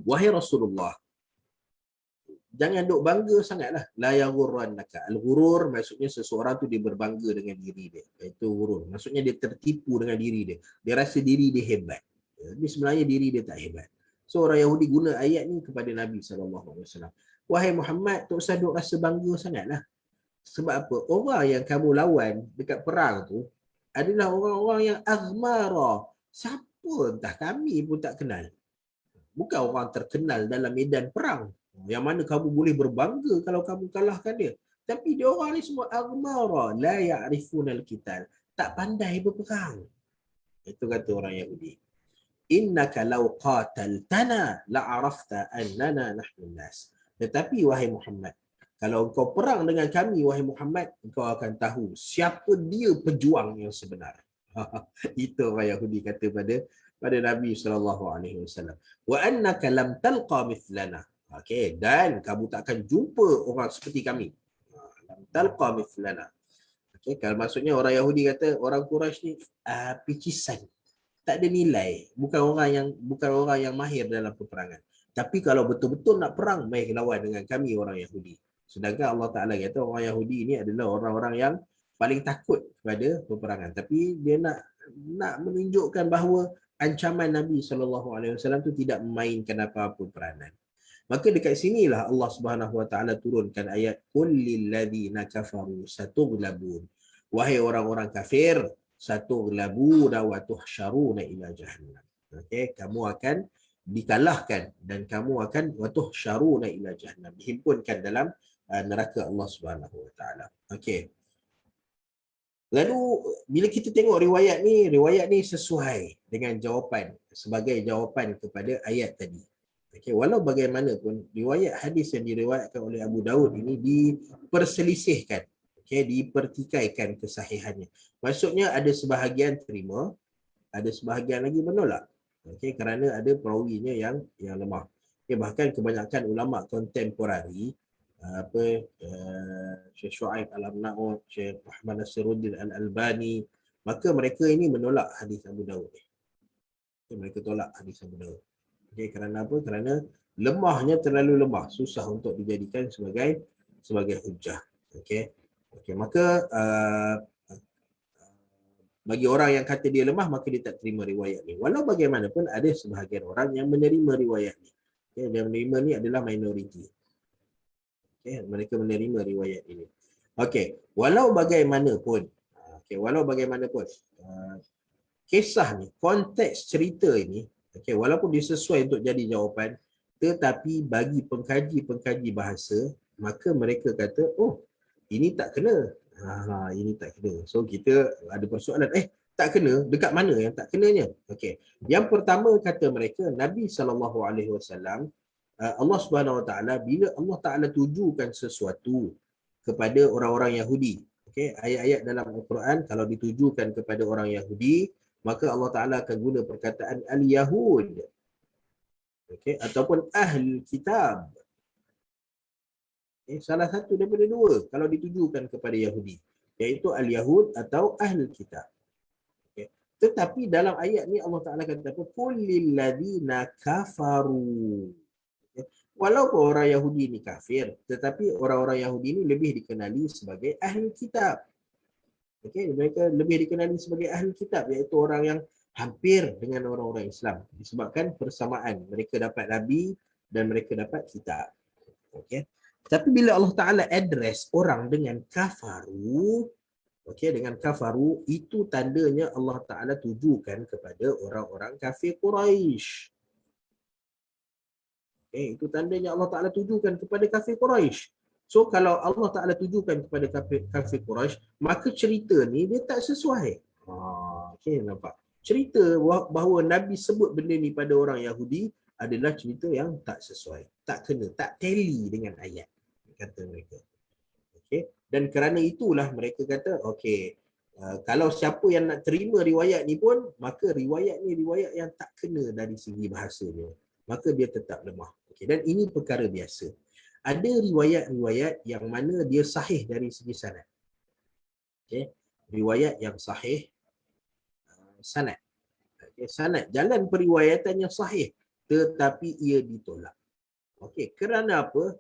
Wahai Rasulullah, jangan duk bangga sangatlah. La yaghurrannaka. Al-ghurur maksudnya seseorang tu dia berbangga dengan diri dia. Itu ghurur. Maksudnya dia tertipu dengan diri dia. Dia rasa diri dia hebat. Tapi sebenarnya diri dia tak hebat. So orang Yahudi guna ayat ni kepada Nabi SAW. Wahai Muhammad, tak usah duk rasa bangga sangatlah. Sebab apa? Orang yang kamu lawan dekat perang tu adalah orang-orang yang aghmara. Siapa entah, kami pun tak kenal. Bukan orang terkenal dalam medan perang, yang mana kamu boleh berbangga kalau kamu kalahkan dia. Tapi dia orang ni semua aghmara, la ya'rifuna al-qital, tak pandai berperang. Itu kata orang Yahudi. Innaka law qataltana la'arafta annana nahnu nas. Tetapi wahai Muhammad, kalau engkau perang dengan kami wahai Muhammad, engkau akan tahu siapa dia pejuang yang sebenar. Itu orang Yahudi kata pada Nabi SAW. Wa annaka lam talqa mithlana. Okey, dan kamu tak akan jumpa orang seperti kami. Lam talqa mithlana. Okey, kalau maksudnya orang Yahudi kata orang Quraisy ni picisan. Tak ada nilai, bukan orang yang mahir dalam peperangan. Tapi kalau betul-betul nak perang, mari lawan dengan kami orang Yahudi. Sedangkan Allah Ta'ala kata orang Yahudi ini adalah orang-orang yang paling takut kepada peperangan. Tapi dia nak menunjukkan bahawa ancaman Nabi SAW itu tidak memainkan apa-apa peranan. Maka dekat sinilah Allah Subhanahu Wa Ta'ala turunkan ayat Qul lilladzina kafaru satughlabun. Wahai orang-orang kafir, satughlabuna wa tuhsyaruna ila jahannam. Okey, kamu akan dikalahkan dan kamu akan wa tuhsyaruna ila jahannam, dihimpunkan dalam neraka Allah Subhanahu Wa Ta'ala. Okey. Lalu bila kita tengok riwayat ni sesuai dengan jawapan, sebagai jawapan kepada ayat tadi. Okey, walau bagaimanapun riwayat hadis yang diriwayatkan oleh Abu Daud ini diperselisihkan, okey, dipertikaikan kesahihannya. Maksudnya ada sebahagian terima, ada sebahagian lagi menolak. Okey, kerana ada perawinya yang lemah. Okey, bahkan kebanyakan ulama kontemporari Syekh Shu'aib Al-Arnaud, Syekh Muhammad Nasiruddin Al-Albani, maka mereka ini menolak hadis Abu Daud. Okay, mereka tolak hadis Abu Daud. Okay, kerana apa? Kerana lemahnya, terlalu lemah, susah untuk dijadikan sebagai hujah. Okey. Okey, maka bagi orang yang kata dia lemah, maka dia tak terima riwayat ni. Walau bagaimanapun ada sebahagian orang yang menerima riwayat ni. Okay, yang menerima ni adalah minoriti. Okay, mereka menerima riwayat ini. Okey, walau bagaimanapun, Okey, walau bagaimanapun kisah ni, konteks cerita ini, okey, walaupun dia sesuai untuk jadi jawapan, tetapi bagi pengkaji-pengkaji bahasa, maka mereka kata, oh, ini tak kena. Ini tak kena. So kita ada persoalan, tak kena, dekat mana yang tak kenanya? Okey. Yang pertama kata mereka, Nabi SAW, Allah Subhanahu Wa Taala, bila Allah Taala tujukan sesuatu kepada orang-orang Yahudi, okey, ayat-ayat dalam Al-Quran kalau ditujukan kepada orang Yahudi, maka Allah Taala akan guna perkataan al-Yahud, okey, ataupun ahli kitab. Salah satu daripada dua kalau ditujukan kepada Yahudi, iaitu al-Yahud atau ahli kitab. Okay. Tetapi dalam ayat ni Allah Taala kata apa? Kullil ladzina kafaru. Okay. Walaupun orang Yahudi ni kafir, tetapi orang-orang Yahudi ni lebih dikenali sebagai ahli kitab. Okay. Mereka lebih dikenali sebagai ahli kitab, iaitu orang yang hampir dengan orang-orang Islam disebabkan persamaan. Mereka dapat Nabi dan mereka dapat kitab. Okay. Tapi bila Allah Ta'ala address orang dengan kafaru, okay, dengan kafaru, itu tandanya Allah Ta'ala tujukan kepada orang-orang kafir Quraisy. Okay, itu tandanya Allah Ta'ala tujukan kepada kafir Quraisy. So kalau Allah Ta'ala tujukan kepada kafir Quraisy, maka cerita ni dia tak sesuai. Okay, nampak? Cerita bahawa Nabi sebut benda ni pada orang Yahudi adalah cerita yang tak sesuai. Tak kena, tak tally dengan ayat, kata mereka. Okay. Dan kerana itulah mereka kata, okay, kalau siapa yang nak terima riwayat ni pun, maka riwayat ni riwayat yang tak kena dari segi bahasanya. Maka dia tetap lemah. Okay. Dan ini perkara biasa. Ada riwayat-riwayat yang mana dia sahih dari segi sanad. Okay. Riwayat yang sahih sanad. Okay. Sanad, jalan periwayatannya sahih, tetapi ia ditolak. Okay. Kerana apa?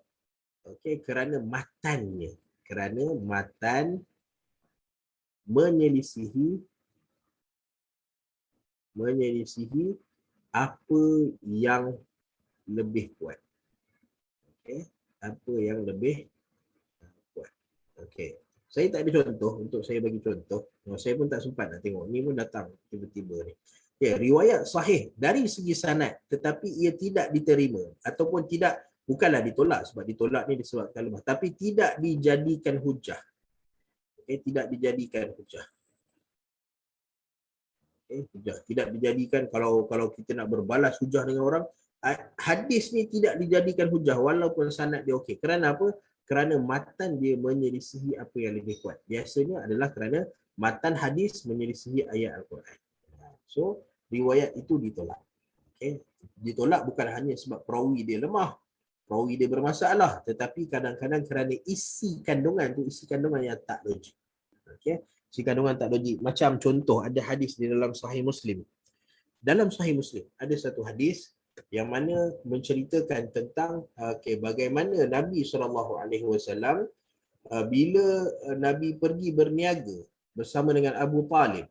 Okay. Kerana matannya. Kerana matan menyelisihi apa yang lebih kuat. Okay. Apa yang lebih kuat. Okay. Saya tak ada contoh untuk saya bagi contoh. Saya pun tak sempat nak tengok. Ni pun datang tiba-tiba ni. Okay. Riwayat sahih dari segi sanad, tetapi ia tidak diterima ataupun tidak, bukanlah ditolak, sebab ditolak ni disebabkan lemah, tapi tidak dijadikan hujah. Okay, tidak dijadikan hujah. Okay, hujah. Tidak dijadikan, kalau kita nak berbalas hujah dengan orang, hadis ni tidak dijadikan hujah walaupun sanad dia okey. Kerana apa? Kerana matan dia menyelisihi apa yang lebih kuat. Biasanya adalah kerana matan hadis menyelisihi ayat Al-Quran. So, riwayat itu ditolak. Okay. Ditolak bukan hanya sebab perawi dia lemah, perawi dia bermasalah, tetapi kadang-kadang kerana isi kandungan yang tak logik. Okay. Isi kandungan tak logik. Macam contoh, ada hadis di dalam Sahih Muslim. Dalam Sahih Muslim ada satu hadis yang mana menceritakan tentang bagaimana Nabi SAW bila Nabi pergi berniaga bersama dengan Abu Talib.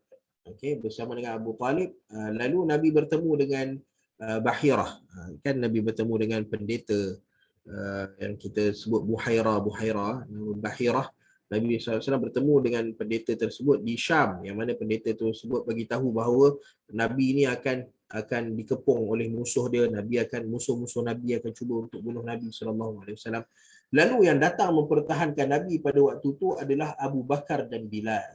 Okay, bersama dengan Abu Talib, lalu Nabi bertemu dengan Bahirah. Kan Nabi bertemu dengan pendeta yang kita sebut Bahirah. Nabi SAW bertemu dengan pendeta tersebut di Syam, yang mana pendeta tersebut bagi tahu bahawa Nabi ini akan dikepung oleh musuh dia. Musuh-musuh Nabi akan cuba untuk bunuh Nabi SAW. Lalu yang datang mempertahankan Nabi pada waktu itu adalah Abu Bakar dan Bilal.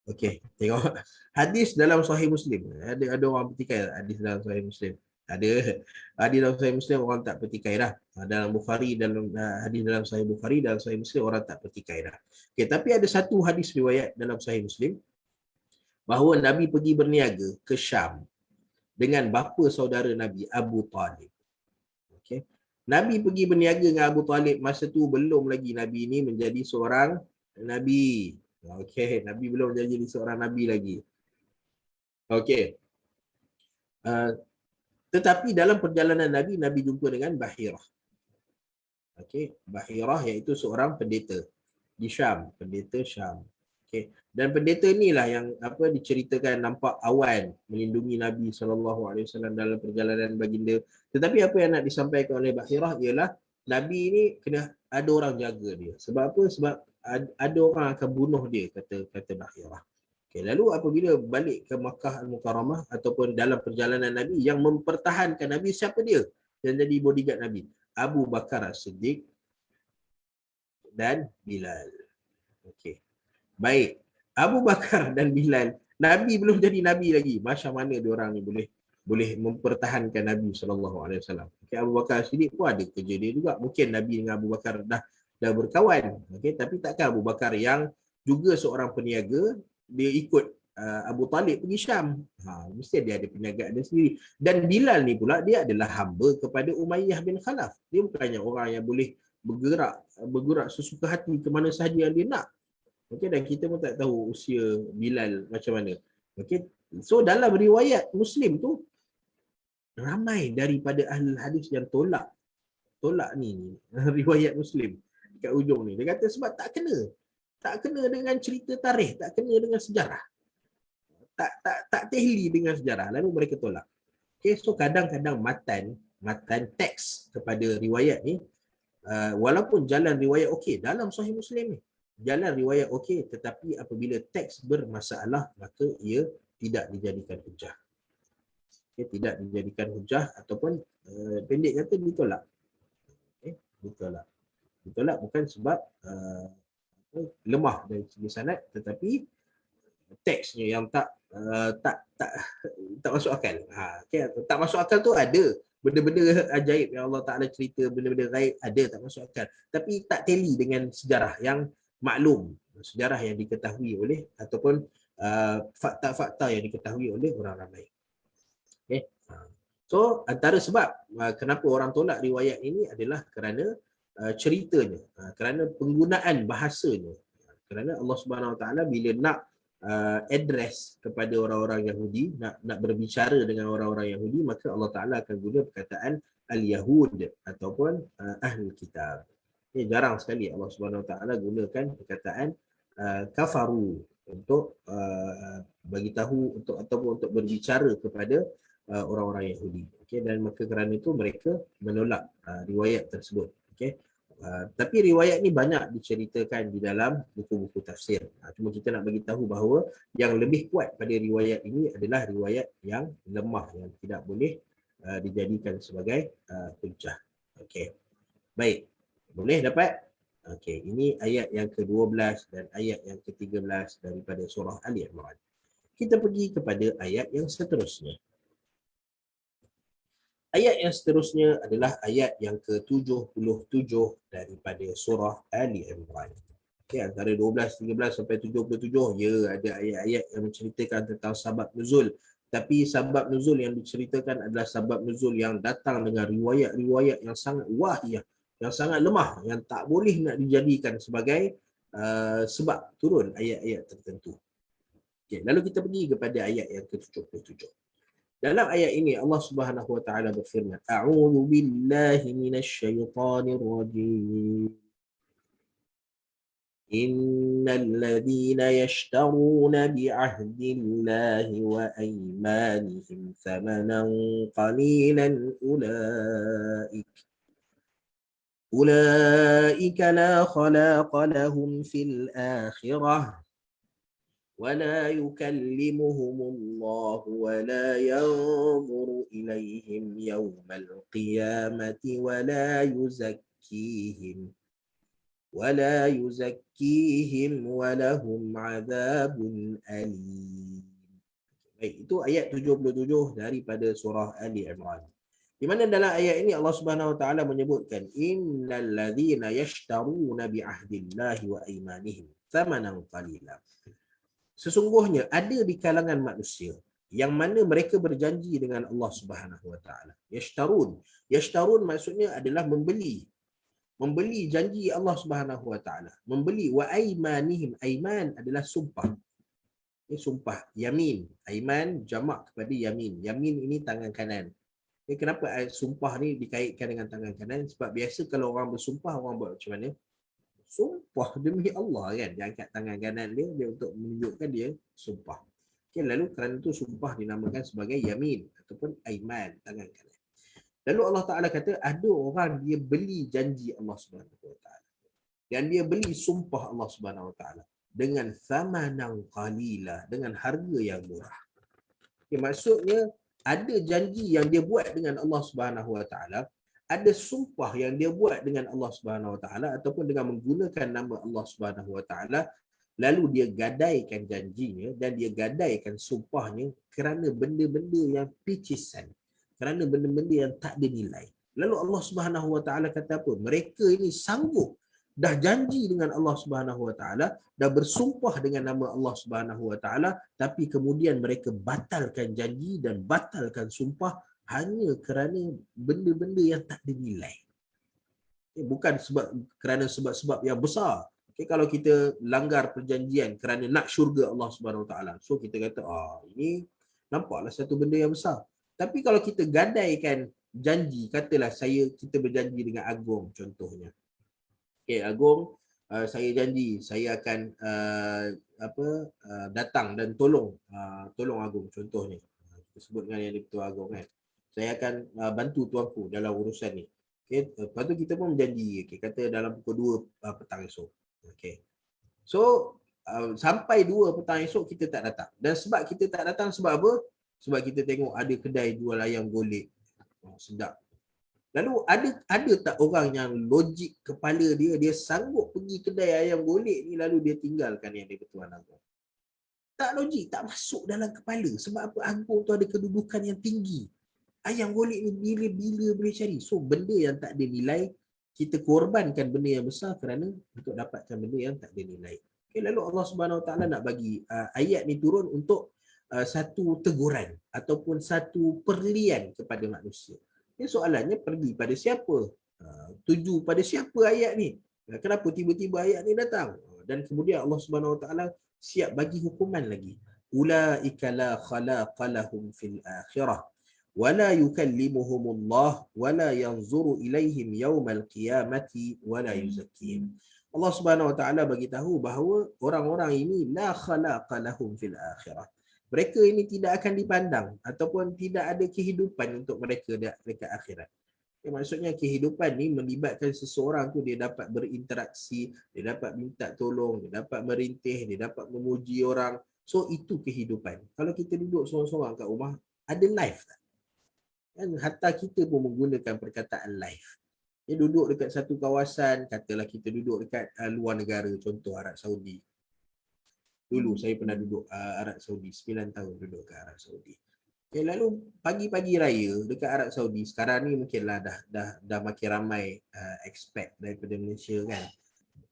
Okey, tengok hadis dalam Sahih Muslim. Ada orang petikai hadis dalam Sahih Muslim. Ada hadis dalam Sahih Muslim orang tak petikai dah. Dalam Bukhari, dalam hadis dalam Sahih Bukhari, dalam Sahih Muslim orang tak petikai dah. Okey, tapi ada satu hadis riwayat dalam Sahih Muslim bahawa Nabi pergi berniaga ke Syam dengan bapa saudara Nabi, Abu Talib. Okey. Nabi pergi berniaga dengan Abu Talib, masa tu belum lagi Nabi ini menjadi seorang Nabi. Okey, Nabi belum jadi seorang Nabi lagi. Okey. Tetapi dalam perjalanan Nabi jumpa dengan Bahirah. Okey, Bahirah iaitu seorang pendeta di Syam, pendeta Syam. Okey. Dan pendeta inilah yang diceritakan nampak awan melindungi Nabi SAW dalam perjalanan baginda. Tetapi apa yang nak disampaikan oleh Bahirah ialah Nabi ini kena ada orang jaga dia. Sebab apa? Sebab ada orang akan bunuh dia, kata Bahirah. Okay, lalu apabila balik ke Makkah Al-Mukarramah ataupun dalam perjalanan Nabi, yang mempertahankan Nabi siapa dia? Yang jadi bodyguard Nabi? Abu Bakar As-Siddiq dan Bilal. Okey. Baik. Abu Bakar dan Bilal, Nabi belum jadi Nabi lagi. Macam mana diorang ni boleh mempertahankan Nabi SAW? Okay, Abu Bakar Siddiq pun ada kerja dia juga. Mungkin Nabi dengan Abu Bakar dah berkawan. Okay, tapi takkan Abu Bakar yang juga seorang peniaga, dia ikut Abu Talib pergi Syam. Mesti dia ada perniagaan dia sendiri. Dan Bilal ni pula, dia adalah hamba kepada Umayyah bin Khalaf. Dia bukannya orang yang boleh bergerak sesuka hati ke mana sahaja yang dia nak. Okay, dan kita pun tak tahu usia Bilal macam mana. Okay, so dalam riwayat Muslim tu, ramai daripada ahli hadis yang tolak ni riwayat Muslim kat ujung ni. Dia kata sebab tak kena dengan cerita tarikh, tak kena dengan sejarah, tak tehli dengan sejarah, lalu mereka tolak. Okay, so kadang-kadang matan teks kepada riwayat ni, walaupun jalan riwayat okey dalam Sahih Muslim ni, jalan riwayat okey, tetapi apabila teks bermasalah, maka ia tidak dijadikan hujah. Okay, tidak dijadikan hujah ataupun pendek kata ditolak. Okay, ditolak bukan sebab lemah dari segi sanad, tetapi teksnya yang tak masuk akal. Okay, tak masuk akal tu ada. Benda-benda ajaib yang Allah Ta'ala cerita, benda-benda gaib ada tak masuk akal. Tapi tak teli dengan sejarah yang maklum, sejarah yang diketahui oleh, ataupun fakta-fakta yang diketahui oleh orang ramai. Okay. So antara sebab kenapa orang tolak riwayat ini adalah kerana ceritanya, kerana penggunaan bahasanya. Kerana Allah Subhanahu Wa Ta'ala bila nak address kepada orang-orang Yahudi, nak berbicara dengan orang-orang Yahudi, maka Allah Ta'ala akan guna perkataan al-Yahud ataupun Ahlul Kitab. Ini jarang sekali Allah Subhanahu Wa Ta'ala gunakan perkataan kafaru untuk bagi tahu ataupun untuk berbicara kepada orang-orang Yahudi. Okay, dan maka kerana itu mereka menolak riwayat tersebut. Okay. Tapi riwayat ni banyak diceritakan di dalam buku-buku tafsir. Cuma kita nak bagi tahu bahawa yang lebih kuat pada riwayat ini adalah riwayat yang lemah, yang tidak boleh dijadikan sebagai hujah. Okey. Baik. Boleh dapat? Okey, ini ayat yang ke-12 dan ayat yang ke-13 daripada surah Ali Imran. Kita pergi kepada ayat yang seterusnya. Ayat yang seterusnya adalah ayat yang ke-77 daripada surah Ali Imran. Okay, antara 12, 13 sampai 77, ya, ada ayat-ayat yang menceritakan tentang sabab nuzul. Tapi sabab nuzul yang diceritakan adalah sabab nuzul yang datang dengan riwayat-riwayat yang sangat wahiyah, yang sangat lemah, yang tak boleh nak dijadikan sebagai sebab turun ayat-ayat tertentu. Okay, lalu kita pergi kepada ayat yang ke-77. Dalam ayat ini Allah Subhanahu Wa Taala berfirman, A'udzu billahi minasyaitonir rajim. Innal ladzina yashtaruna bi'ahdillahi wa aymanihim thamanan qalilan ulaika la khalaqa lahum fil akhirah ولا يكلمهم الله ولا ينظر إليهم يوم القيامة ولا يزكيهم ولهم عذاب أليم. Baik, itu ayat 77 daripada surah Ali Imran. Di mana dalam ayat ini Allah Subhanahu Wa Taala menyebutkan innal ladzina yashtaruna bi ahdillahi wa aymanihim thamanan qalila. Sesungguhnya ada di kalangan manusia yang mana mereka berjanji dengan Allah Subhanahu Wa Taala. Yashtarun maksudnya adalah membeli janji Allah Subhanahu Wa Taala. Membeli wa aymanihim, ayman adalah sumpah. Ini sumpah yamin. Ayman jamak kepada yamin. Yamin ini tangan kanan. Kenapa sumpah ni dikaitkan dengan tangan kanan? Sebab biasa kalau orang bersumpah, orang buat macam mana? Sumpah demi Allah, kan, dia angkat tangan kanan dia untuk menunjukkan dia sumpah. Okay, lalu kerana itu sumpah dinamakan sebagai yamin ataupun aiman, tangan kanan. Lalu Allah Ta'ala kata ada orang dia beli janji Allah Subhanahu Wa Ta'ala. Dan dia beli sumpah Allah Subhanahu Wa Taala dengan thamanan qalila, dengan harga yang murah. Okay, maksudnya ada janji yang dia buat dengan Allah Subhanahu Wa Taala, ada sumpah yang dia buat dengan Allah Subhanahu Wa Taala ataupun dengan menggunakan nama Allah Subhanahu Wa Taala, lalu dia gadaikan janjinya dan dia gadaikan sumpahnya kerana benda-benda yang picisan, kerana benda-benda yang tak ada nilai. Lalu Allah Subhanahu Wa Taala kata apa? Mereka ini sanggup dah janji dengan Allah Subhanahu Wa Taala, dah bersumpah dengan nama Allah Subhanahu Wa Taala, tapi kemudian mereka batalkan janji dan batalkan sumpah hanya kerana benda-benda yang tak ada nilai. Bukan kerana sebab-sebab yang besar. Okay, kalau kita langgar perjanjian kerana nak syurga Allah Subhanahu Wa Taala, so kita kata ini nampaklah satu benda yang besar. Tapi kalau kita gadaikan janji, katalah kita berjanji dengan Agong contohnya. Okay, Agong, saya janji saya akan datang dan tolong Agong contohnya. Kita sebut dengan yang Ketua Agong kan. Saya akan bantu tuanku dalam urusan ni. Okay, lepas tu kita pun berjanji, okay, kata dalam pukul 2 petang esok. Okay. So sampai 2 petang esok kita tak datang. Dan sebab kita tak datang sebab apa? Sebab kita tengok ada kedai jual ayam golek. Sedap. Lalu ada tak orang yang logik kepala dia sanggup pergi kedai ayam golek ni lalu dia tinggalkan yang di-Pertuan Agong? Tak logik, tak masuk dalam kepala. Sebab apa? Agong tu ada kedudukan yang tinggi. Ayam golek ni bila boleh cari. So benda yang tak ada nilai, kita korbankan benda yang besar kerana untuk dapatkan benda yang tak ada nilai. Okay, lalu Allah Subhanahu Wa Taala nak bagi ayat ni turun untuk satu teguran ataupun satu perlian kepada manusia. Soalannya pergi pada siapa? Tuju pada siapa ayat ni? Kenapa tiba-tiba ayat ni datang? Dan kemudian Allah Subhanahu Wa Taala siap bagi hukuman lagi. Ulaika la khalaqa lahum fil akhirah wala yukallimuhumullah wala yanzuru ilaihim yaumal qiyamati wala yuzakkihim. Allah Subhanahu Wa Taala bagi tahu bahawa orang-orang ini la khalaqa lahum fil akhirah. Mereka ini tidak akan dipandang ataupun tidak ada kehidupan untuk mereka dekat akhirat. Maksudnya kehidupan ni melibatkan seseorang tu dia dapat berinteraksi, dia dapat minta tolong, dia dapat merintih, dia dapat memuji orang. So itu kehidupan. Kalau kita duduk seorang-seorang kat rumah, ada life tak? Kan hatta kita pun menggunakan perkataan life. Dia duduk dekat satu kawasan, katalah kita duduk dekat luar negara, contoh Arab Saudi. Dulu saya pernah duduk Arab Saudi, 9 tahun duduk ke Arab Saudi. Okay, lalu pagi-pagi raya dekat Arab Saudi, sekarang ni mungkinlah dah makin ramai expat daripada Malaysia kan.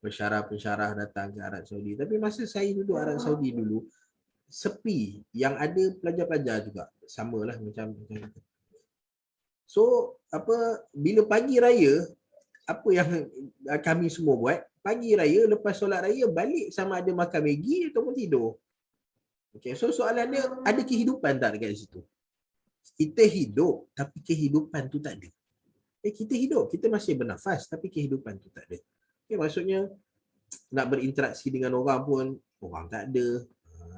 Pensyarah-pensyarah datang ke Arab Saudi. Tapi masa saya duduk Arab Saudi dulu, sepi. Yang ada pelajar-pelajar juga. Samalah macam itu. So, bila pagi raya, apa yang kami semua buat, pagi raya lepas solat raya balik sama ada makan Maggi ataupun tidur. Okay, so soalannya ada kehidupan tak dekat situ? Kita hidup tapi kehidupan tu tak ada. Kita hidup, kita masih bernafas tapi kehidupan tu tak ada. Okay, maksudnya nak berinteraksi dengan orang pun orang tak ada.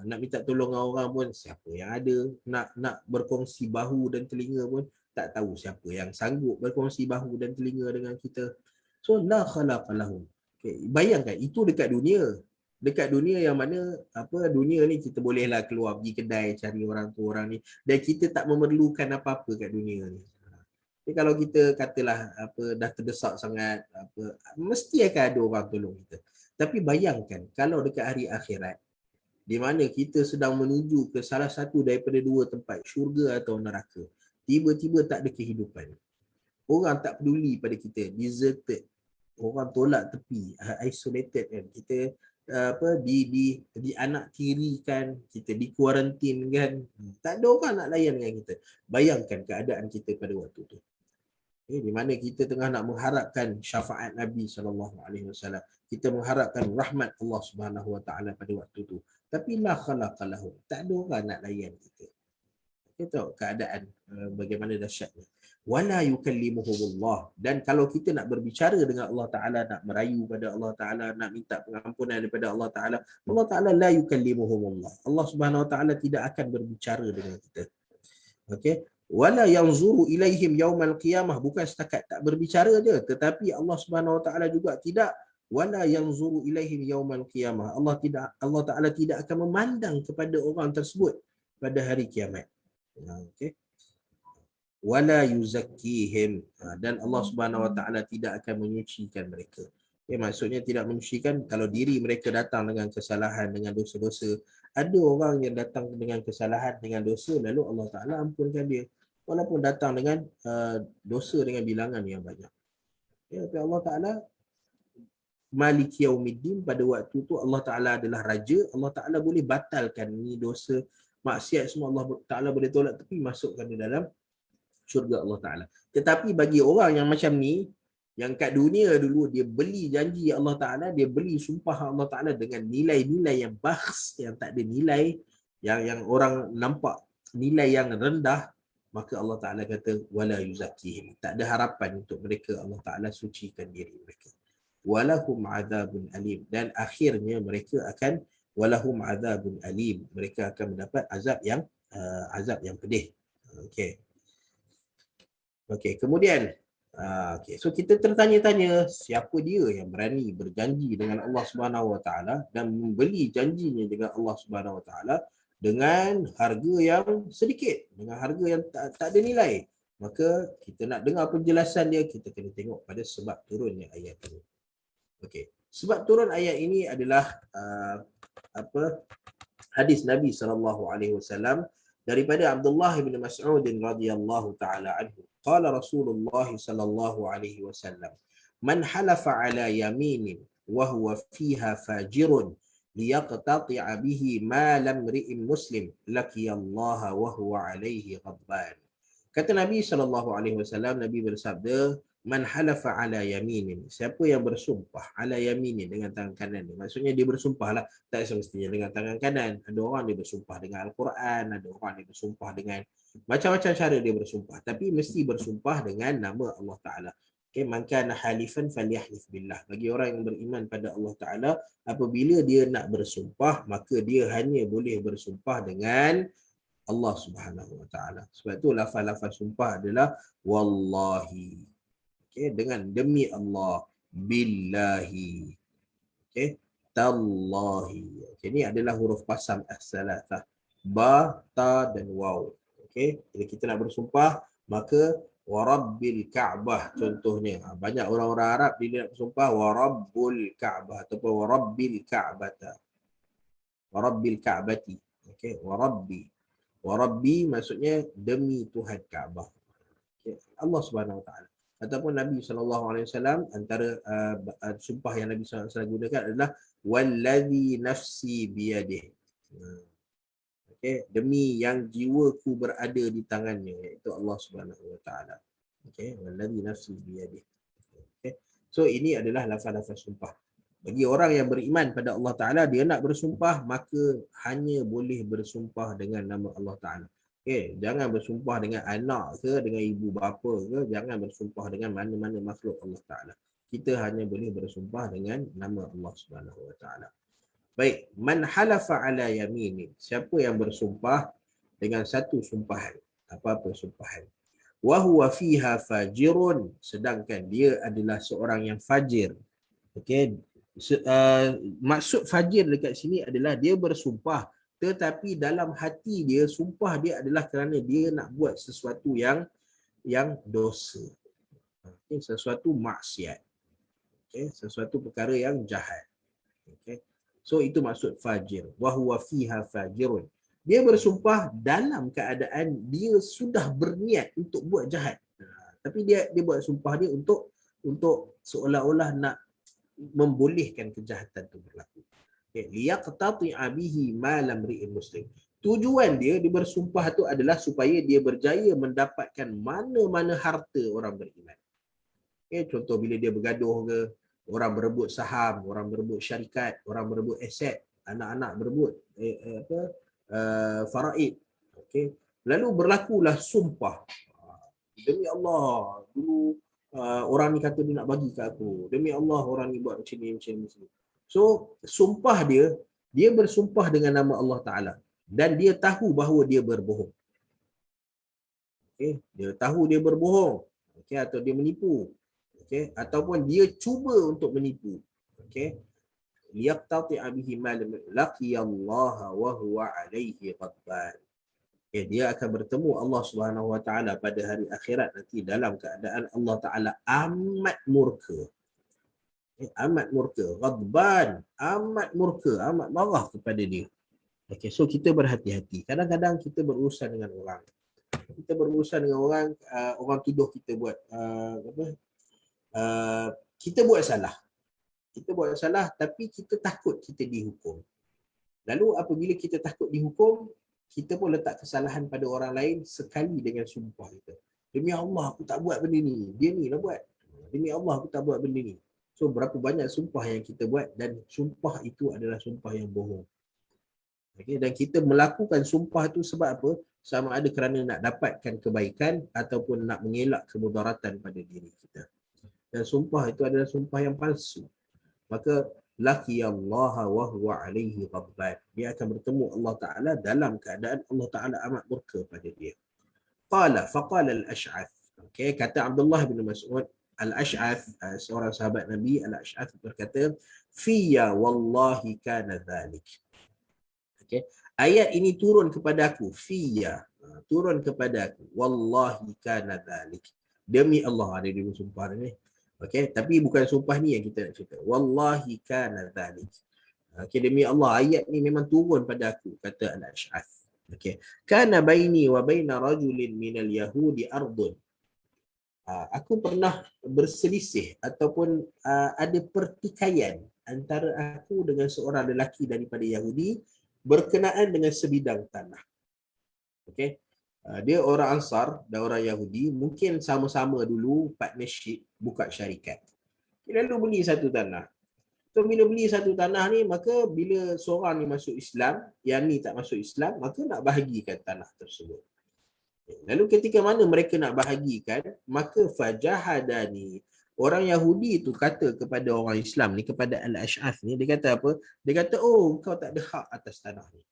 Nak minta tolong dengan orang pun siapa yang ada. Nak berkongsi bahu dan telinga pun tak tahu siapa yang sanggup berkongsi bahu dan telinga dengan kita. So la khalaqa lahum. Okay, bayangkan itu dekat dunia. Dekat dunia yang mana dunia ni kita bolehlah keluar pergi kedai cari orang tu orang ni dan kita tak memerlukan apa-apa kat dunia ni. Jadi kalau kita katalah dah terdesak sangat mesti akan ada orang tolong kita. Tapi bayangkan kalau dekat hari akhirat di mana kita sedang menuju ke salah satu daripada dua tempat, syurga atau neraka. Tiba-tiba tak ada kehidupan. Orang tak peduli pada kita, deserted. Orang tolak tepi, isolated kan. Kita dianak tirikan, kita dikuarantin kan. Tak ada orang nak layan dengan kita. Bayangkan keadaan kita pada waktu tu. Di mana kita tengah nak mengharapkan syafaat Nabi SAW. Kita mengharapkan rahmat Allah Subhanahu Wa Taala pada waktu tu. Tapi la khalaqa lahum. Tak ada orang nak layan kita. Kita tahu keadaan bagaimana dahsyatnya. Wala yukallimuhumullah. Dan kalau kita nak berbicara dengan Allah Ta'ala, nak merayu pada Allah Ta'ala, nak minta pengampunan daripada Allah Ta'ala, Allah Ta'ala la yukallimuhumullah. Allah Subhanahu Wa Ta'ala tidak akan berbicara dengan kita. Okey. Wala yanzuru ilaihim yaumal qiyamah. Bukan setakat tak berbicara je, tetapi Allah Subhanahu Wa Ta'ala juga tidak wala yanzuru ilaihim yaumal qiyamah. Allah Taala tidak akan memandang kepada orang tersebut pada hari kiamat. Okey. Wala yuzakkihim, dan Allah Subhanahu Wa Taala tidak akan menyucikan mereka. Okay, maksudnya tidak menyucikan kalau diri mereka datang dengan kesalahan, dengan dosa-dosa. Ada orang yang datang dengan kesalahan, dengan dosa, lalu Allah Taala ampunkan dia walaupun datang dengan dosa dengan bilangan yang banyak. Ya, tapi Allah Taala Maliki Yaumiddin, pada waktu tu Allah Taala adalah raja. Allah Taala boleh batalkan ni dosa, maksiat semua Allah Taala boleh tolak tepi, masukkan di dalam syurga Allah Ta'ala. Tetapi bagi orang yang macam ni, yang kat dunia dulu dia beli janji Allah Ta'ala, dia beli sumpah Allah Ta'ala dengan nilai-nilai yang bakhs, yang tak ada nilai, yang orang nampak nilai yang rendah, maka Allah Ta'ala kata wala yuzakkihim, tak ada harapan untuk mereka, Allah Ta'ala sucikan diri mereka. Walahum azabun alim, dan akhirnya mereka akan walahum azabun alim, mereka akan mendapat azab yang pedih. Okey. Okey, kemudian so kita tertanya-tanya, siapa dia yang berani berjanji dengan Allah Subhanahu Wa Taala dan membeli janjinya dengan Allah Subhanahu Wa Taala dengan harga yang sedikit, dengan harga yang tak ada nilai. Maka kita nak dengar penjelasan dia, kita kena tengok pada sebab turunnya ayat ini. Okey, sebab turun ayat ini adalah hadis Nabi SAW daripada Abdullah bin Mas'ud radhiyallahu taala anhu. Qala Rasulullah sallallahu alaihi wasallam, "Man halafa ala yaminin wa huwa fiha fajirun liyaqtati'a bihi ma lam ri'in muslim laqiyallaha wa huwa alaihi ghadban." Kata Nabi sallallahu alaihi wasallam, Nabi bersabda, "Man halafa ala yaminin." Siapa yang bersumpah ala yaminin dengan tangan kanan ni. Maksudnya dia bersumpah lah, tak semestinya dengan tangan kanan. Ada orang dia bersumpah dengan Al-Quran, ada orang dia bersumpah dengan macam-macam cara dia bersumpah, tapi mesti bersumpah dengan nama Allah Ta'ala. Okay, man kana halifan falyahlif billah. Bagi orang yang beriman pada Allah Ta'ala, apabila dia nak bersumpah, maka dia hanya boleh bersumpah dengan Allah Subhanahu Wa Ta'ala. Sebab tu lafaz-lafaz sumpah adalah wallahi. Okay, dengan demi Allah, billahi, okay, tallahi. Okay, ini adalah huruf qasam as-salasah, ba, ta dan waw. Okay, bila kita nak bersumpah, maka warabbil Ka'bah contohnya. Banyak orang-orang Arab bila nak bersumpah warabbul Ka'bah ataupun warabbil Ka'bata, warabbil Ka'bati. Okay, warabbi. Warabbi maksudnya demi Tuhan Ka'bah. Okay, Allah Subhanahu Wa Ta'ala. Ataupun Nabi SAW, antara sumpah yang Nabi SAW gunakan adalah wallazi nafsi biyadih. Okay, demi yang jiwaku berada di tangannya, iaitu Allah Subhanahu Wa Taala. Okay, wallazi nafsi biyadih. Okay, so ini adalah lafaz-lafaz sumpah. Bagi orang yang beriman pada Allah Taala, dia nak bersumpah, maka hanya boleh bersumpah dengan nama Allah Taala. Okay, jangan bersumpah dengan anak ke, dengan ibu bapa ke, jangan bersumpah dengan mana-mana makhluk Allah Taala. Kita hanya boleh bersumpah dengan nama Allah Subhanahu Wa Taala. Baik, man halafa ala yaminin, siapa yang bersumpah dengan satu sumpahan, apa-apa sumpahan, wa huwa fiha fajirun, sedangkan dia adalah seorang yang fajir. Okey, maksud fajir dekat sini adalah dia bersumpah tetapi dalam hati dia, sumpah dia adalah kerana dia nak buat sesuatu yang dosa. Okay, sesuatu maksiat. Okay, sesuatu perkara yang jahat. Okay. So itu maksud fajir. Wa huwa fiha fajirun. Dia bersumpah dalam keadaan dia sudah berniat untuk buat jahat. Tapi dia buat sumpah dia untuk seolah-olah nak membolehkan kejahatan itu berlaku. Okay. Liyaqtati'a bihi ma lam ri'in muslim. Tujuan dia bersumpah itu adalah supaya dia berjaya mendapatkan mana-mana harta orang beriman. Okay. Contoh bila dia bergaduh ke, orang berebut saham, orang berebut syarikat, orang berebut aset, anak-anak berebut faraid. Okay. Lalu berlakulah sumpah. Demi Allah, dulu orang ni kata dia nak bagi kat aku. Demi Allah, orang ni buat macam ni. So, sumpah dia bersumpah dengan nama Allah Ta'ala. Dan dia tahu bahawa dia berbohong. Okay. Dia tahu dia berbohong. Okay. Atau dia menipu. Okay. Ataupun dia cuba untuk menipu. Okey. Liyaqtati'a bihi mal laqiyallaha wa huwa alaihi ghadban. Dia akan bertemu Allah Subhanahu Wa Taala pada hari akhirat nanti dalam keadaan Allah Taala amat murka. Amat murka, ghadban, amat murka, amat marah kepada dia. Okey, so kita berhati-hati. Kadang-kadang kita berurusan dengan orang. Kita berurusan dengan orang, orang tuduh kita buat apa? Kita buat salah. Kita buat salah tapi kita takut kita dihukum. Lalu apabila kita takut dihukum, kita pun letak kesalahan pada orang lain sekali dengan sumpah kita. Demi Allah aku tak buat benda ni. Dia ni lah buat. Demi Allah aku tak buat benda ni. So berapa banyak sumpah yang kita buat dan sumpah itu adalah sumpah yang bohong. Okay? Dan kita melakukan sumpah itu sebab apa? Sama ada kerana nak dapatkan kebaikan ataupun nak mengelak kemudaratan pada diri kita. Dan sumpah itu adalah sumpah yang palsu. Maka laqiyallaha wa huwa alaihi ghadban. Dia akan bertemu Allah Taala dalam keadaan Allah Taala amat murka pada dia. Faqala al-Ash'ath. Okey, kata Abdullah bin Mas'ud, al-Ash'ath, seorang sahabat Nabi, al-Ash'ath berkata, "Fiyya wallahi kana dhalik." Okey, ayat ini turun kepada aku, fiyya, turun kepada aku, wallahi kana dhalik. Demi Allah, ada dia bersumpah ni. Okey, tapi bukan sumpah ni yang kita nak cerita. Wallahi kana dhalik. Okey, demi Allah, ayat ni memang turun pada aku, kata al-Ash'ath. Okey, kana baini wa baina rajulin minal yahudi ardun. Aku pernah berselisih ataupun ada pertikaian antara aku dengan seorang lelaki daripada Yahudi berkenaan dengan sebidang tanah. Okey. Dia orang Ansar dan orang Yahudi, mungkin sama-sama dulu partnership buka syarikat. Lalu beli satu tanah. So bila beli satu tanah ni, maka bila seorang ni masuk Islam, yang ni tak masuk Islam, maka nak bahagikan tanah tersebut. Lalu ketika mana mereka nak bahagikan, maka fajahadani. Orang Yahudi tu kata kepada orang Islam ni, kepada Al-Ash'ath ni, dia kata apa? Dia kata, oh kau tak ada hak atas tanah ni.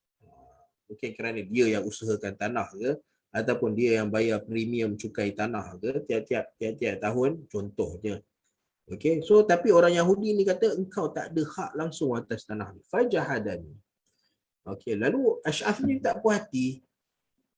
Mungkin kerana dia yang usahakan tanah ke, ataupun dia yang bayar premium cukai tanah ke tiap-tiap tahun, contohnya. Okey, so tapi orang Yahudi ni kata engkau tak ada hak langsung atas tanah ni. Fajahadani. Okey, lalu Ash'ath ni tak puas hati.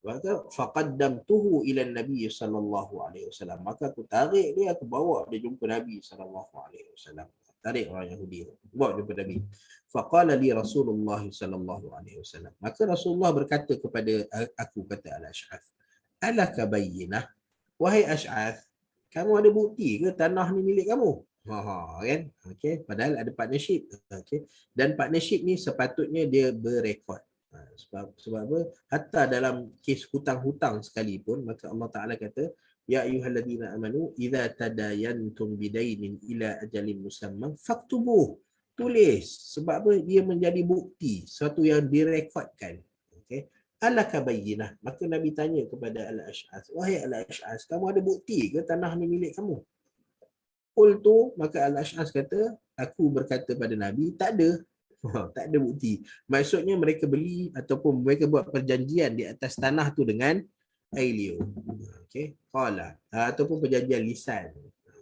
Maka faqaddamtuhu ila Nabi sallallahu alaihi wasallam. Maka aku tarik dia, aku bawa dia jumpa Nabi sallallahu alaihi wasallam. Tarik orang Yahudi, bawa jumpa Nabi. Faqala li Rasulullah sallallahu alaihi wasallam. Maka Rasulullah berkata kepada aku, kata Al-Ash'ath, alaka bayyinah, wahai Ash'ath, kamu ada bukti ke tanah ni milik kamu? Kan? Okey, padahal ada partnership. Okey. Dan partnership ni sepatutnya dia berekod. Sebab apa? Hatta dalam kes hutang-hutang sekalipun, maka Allah Ta'ala kata, ya ayyuhalladzina amanu idza tadayantum bidainin ila ajalin musamman faktubuh. Tulis. Sebab apa? Dia menjadi bukti, sesuatu yang direkodkan. Okey. Alaka bayyinah. Maka Nabi tanya kepada Al-Ash'ath, wahai Al-Ash'ath, kamu ada bukti ke tanah ni milik kamu? Qultu, maka Al-Ash'ath kata, aku berkata pada Nabi, tak ada. Tak ada bukti. Maksudnya mereka beli ataupun mereka buat perjanjian di atas tanah tu dengan Ailio. Okey, qala, ataupun perjanjian lisan.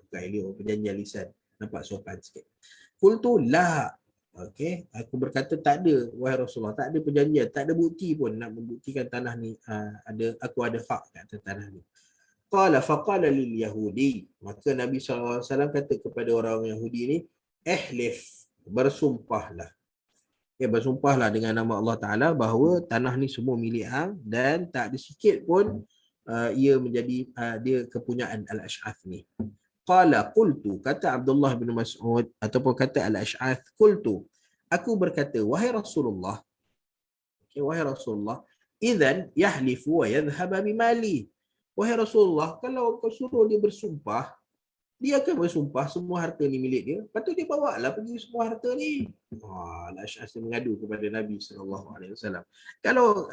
Bukan Ailio, perjanjian lisan. Nampak sopan sikit. Qultu la. Okey, aku berkata tak ada, wahai Rasulullah, tak ada perjanjian, tak ada bukti pun nak membuktikan tanah ni aku ada hak kat atas tanah ni. Faqala lil yahudi. Maka Nabi SAW kata kepada orang Yahudi ni, ihlif, bersumpahlah. Bersumpahlah dengan nama Allah Ta'ala bahawa tanah ni semua milik hang dan tak ada sikit pun ia menjadi dia kepunyaan Al-Ash'ath ni. Qala qultu, kata Abdullah bin Mas'ud ataupun kata Al-Ash'ath, qultu, aku berkata, wahai Rasulullah, wahai Rasulullah, idzan yahlifu wa yadhhab bimali. Wahai Rasulullah, kalau kau suruh dia bersumpah, dia akan bersumpah semua harta ni milik dia. Lepas tu dia bawa lah pergi semua harta ni. Al-Ash'ath mengadu kepada Nabi SAW. Kalau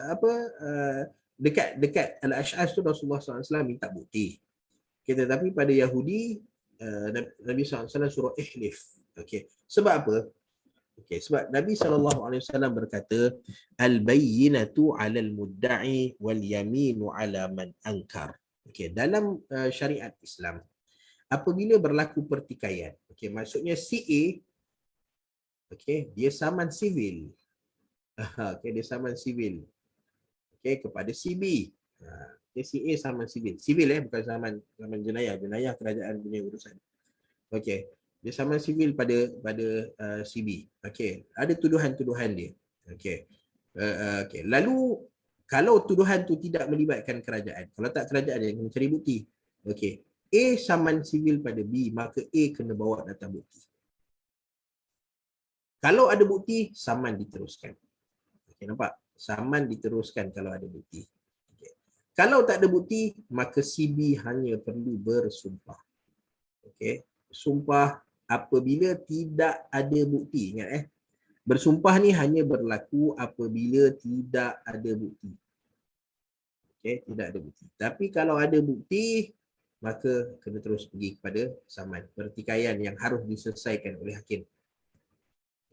dekat Al-Ash'ath tu Rasulullah SAW minta bukti. Tetapi pada Yahudi, Nabi SAW suruh ihlif. Okay. Sebab apa? Okay. Sebab Nabi SAW berkata, al-bayyinatu 'alal mudda'i wal yaminu 'ala man ankar. Okay. Dalam syariat Islam, apabila berlaku pertikaian, okey, maksudnya si A Okey, dia saman sivil. Okey, dia saman sivil. Okey, kepada CB. CA saman sivil. Sivil bukan saman jenayah. Jenayah kerajaan punya urusan. Okey. Dia saman sivil pada CB. Okey. Ada tuduhan-tuduhan dia. Okey. Okey. Lalu kalau tuduhan tu tidak melibatkan kerajaan, kalau tak kerajaan yang mencari bukti. Okey. A saman sivil pada B, maka A kena bawa data bukti. Kalau ada bukti, saman diteruskan. Okey, nampak? Saman diteruskan kalau ada bukti. Okay. Kalau tak ada bukti, maka CB hanya perlu bersumpah. Okey. Sumpah apabila tidak ada bukti. Ingat bersumpah ni hanya berlaku apabila tidak ada bukti. Okey, tidak ada bukti. Tapi kalau ada bukti, maka kena terus pergi kepada saman. Pertikaian yang harus diselesaikan oleh hakim.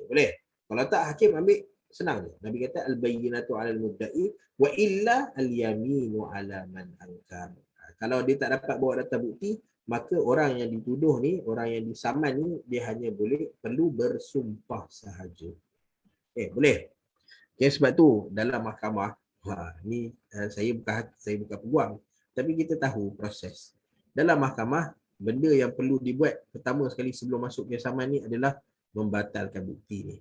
Boleh? Kalau tak hakim ambil, senang je. Nabi kata al-bayyinatu 'alal mudda'i wa illa al-yaminu 'ala man ankar. Kalau dia tak dapat bawa data bukti, maka orang yang dituduh ni, orang yang disaman ni, dia hanya perlu bersumpah sahaja. Boleh? Sebab tu dalam mahkamah, ni saya bukan peguam, tapi kita tahu proses. Dalam mahkamah, benda yang perlu dibuat pertama sekali sebelum masuk ke saman ni adalah membatalkan bukti ni.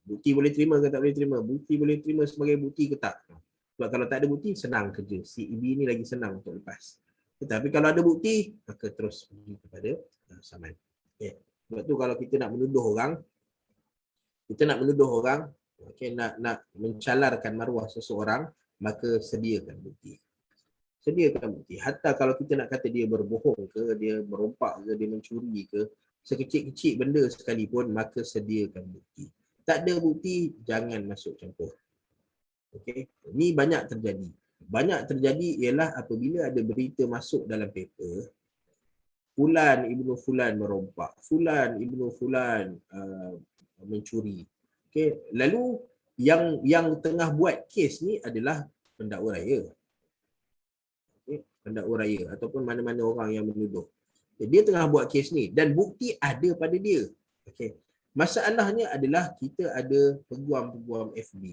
Bukti boleh terima ke tak boleh terima? Bukti boleh terima sebagai bukti ke tak? Sebab kalau tak ada bukti, senang kerja. Si EB ni lagi senang untuk lepas. Tetapi kalau ada bukti, maka terus pergi kepada saman. Sebab tu kalau kita nak menuduh orang, nak mencalarkan maruah seseorang, maka sediakan bukti. Sediakan bukti. Hatta kalau kita nak kata dia berbohong ke, dia merompak ke, dia mencuri ke, sekecil-kecil benda sekalipun, maka sediakan bukti. Tak ada bukti, jangan masuk campur. Okey, ini banyak terjadi. Banyak terjadi ialah apabila ada berita masuk dalam paper, Fulan ibnu Fulan merompak, Fulan ibnu Fulan mencuri. Okey, lalu yang tengah buat kes ni adalah pendakwa raya. Okey, pendakwa raya ataupun mana-mana orang yang menuduh. Dia tengah buat kes ni dan bukti ada pada dia. Okey. Masalahnya adalah kita ada peguam-peguam FB.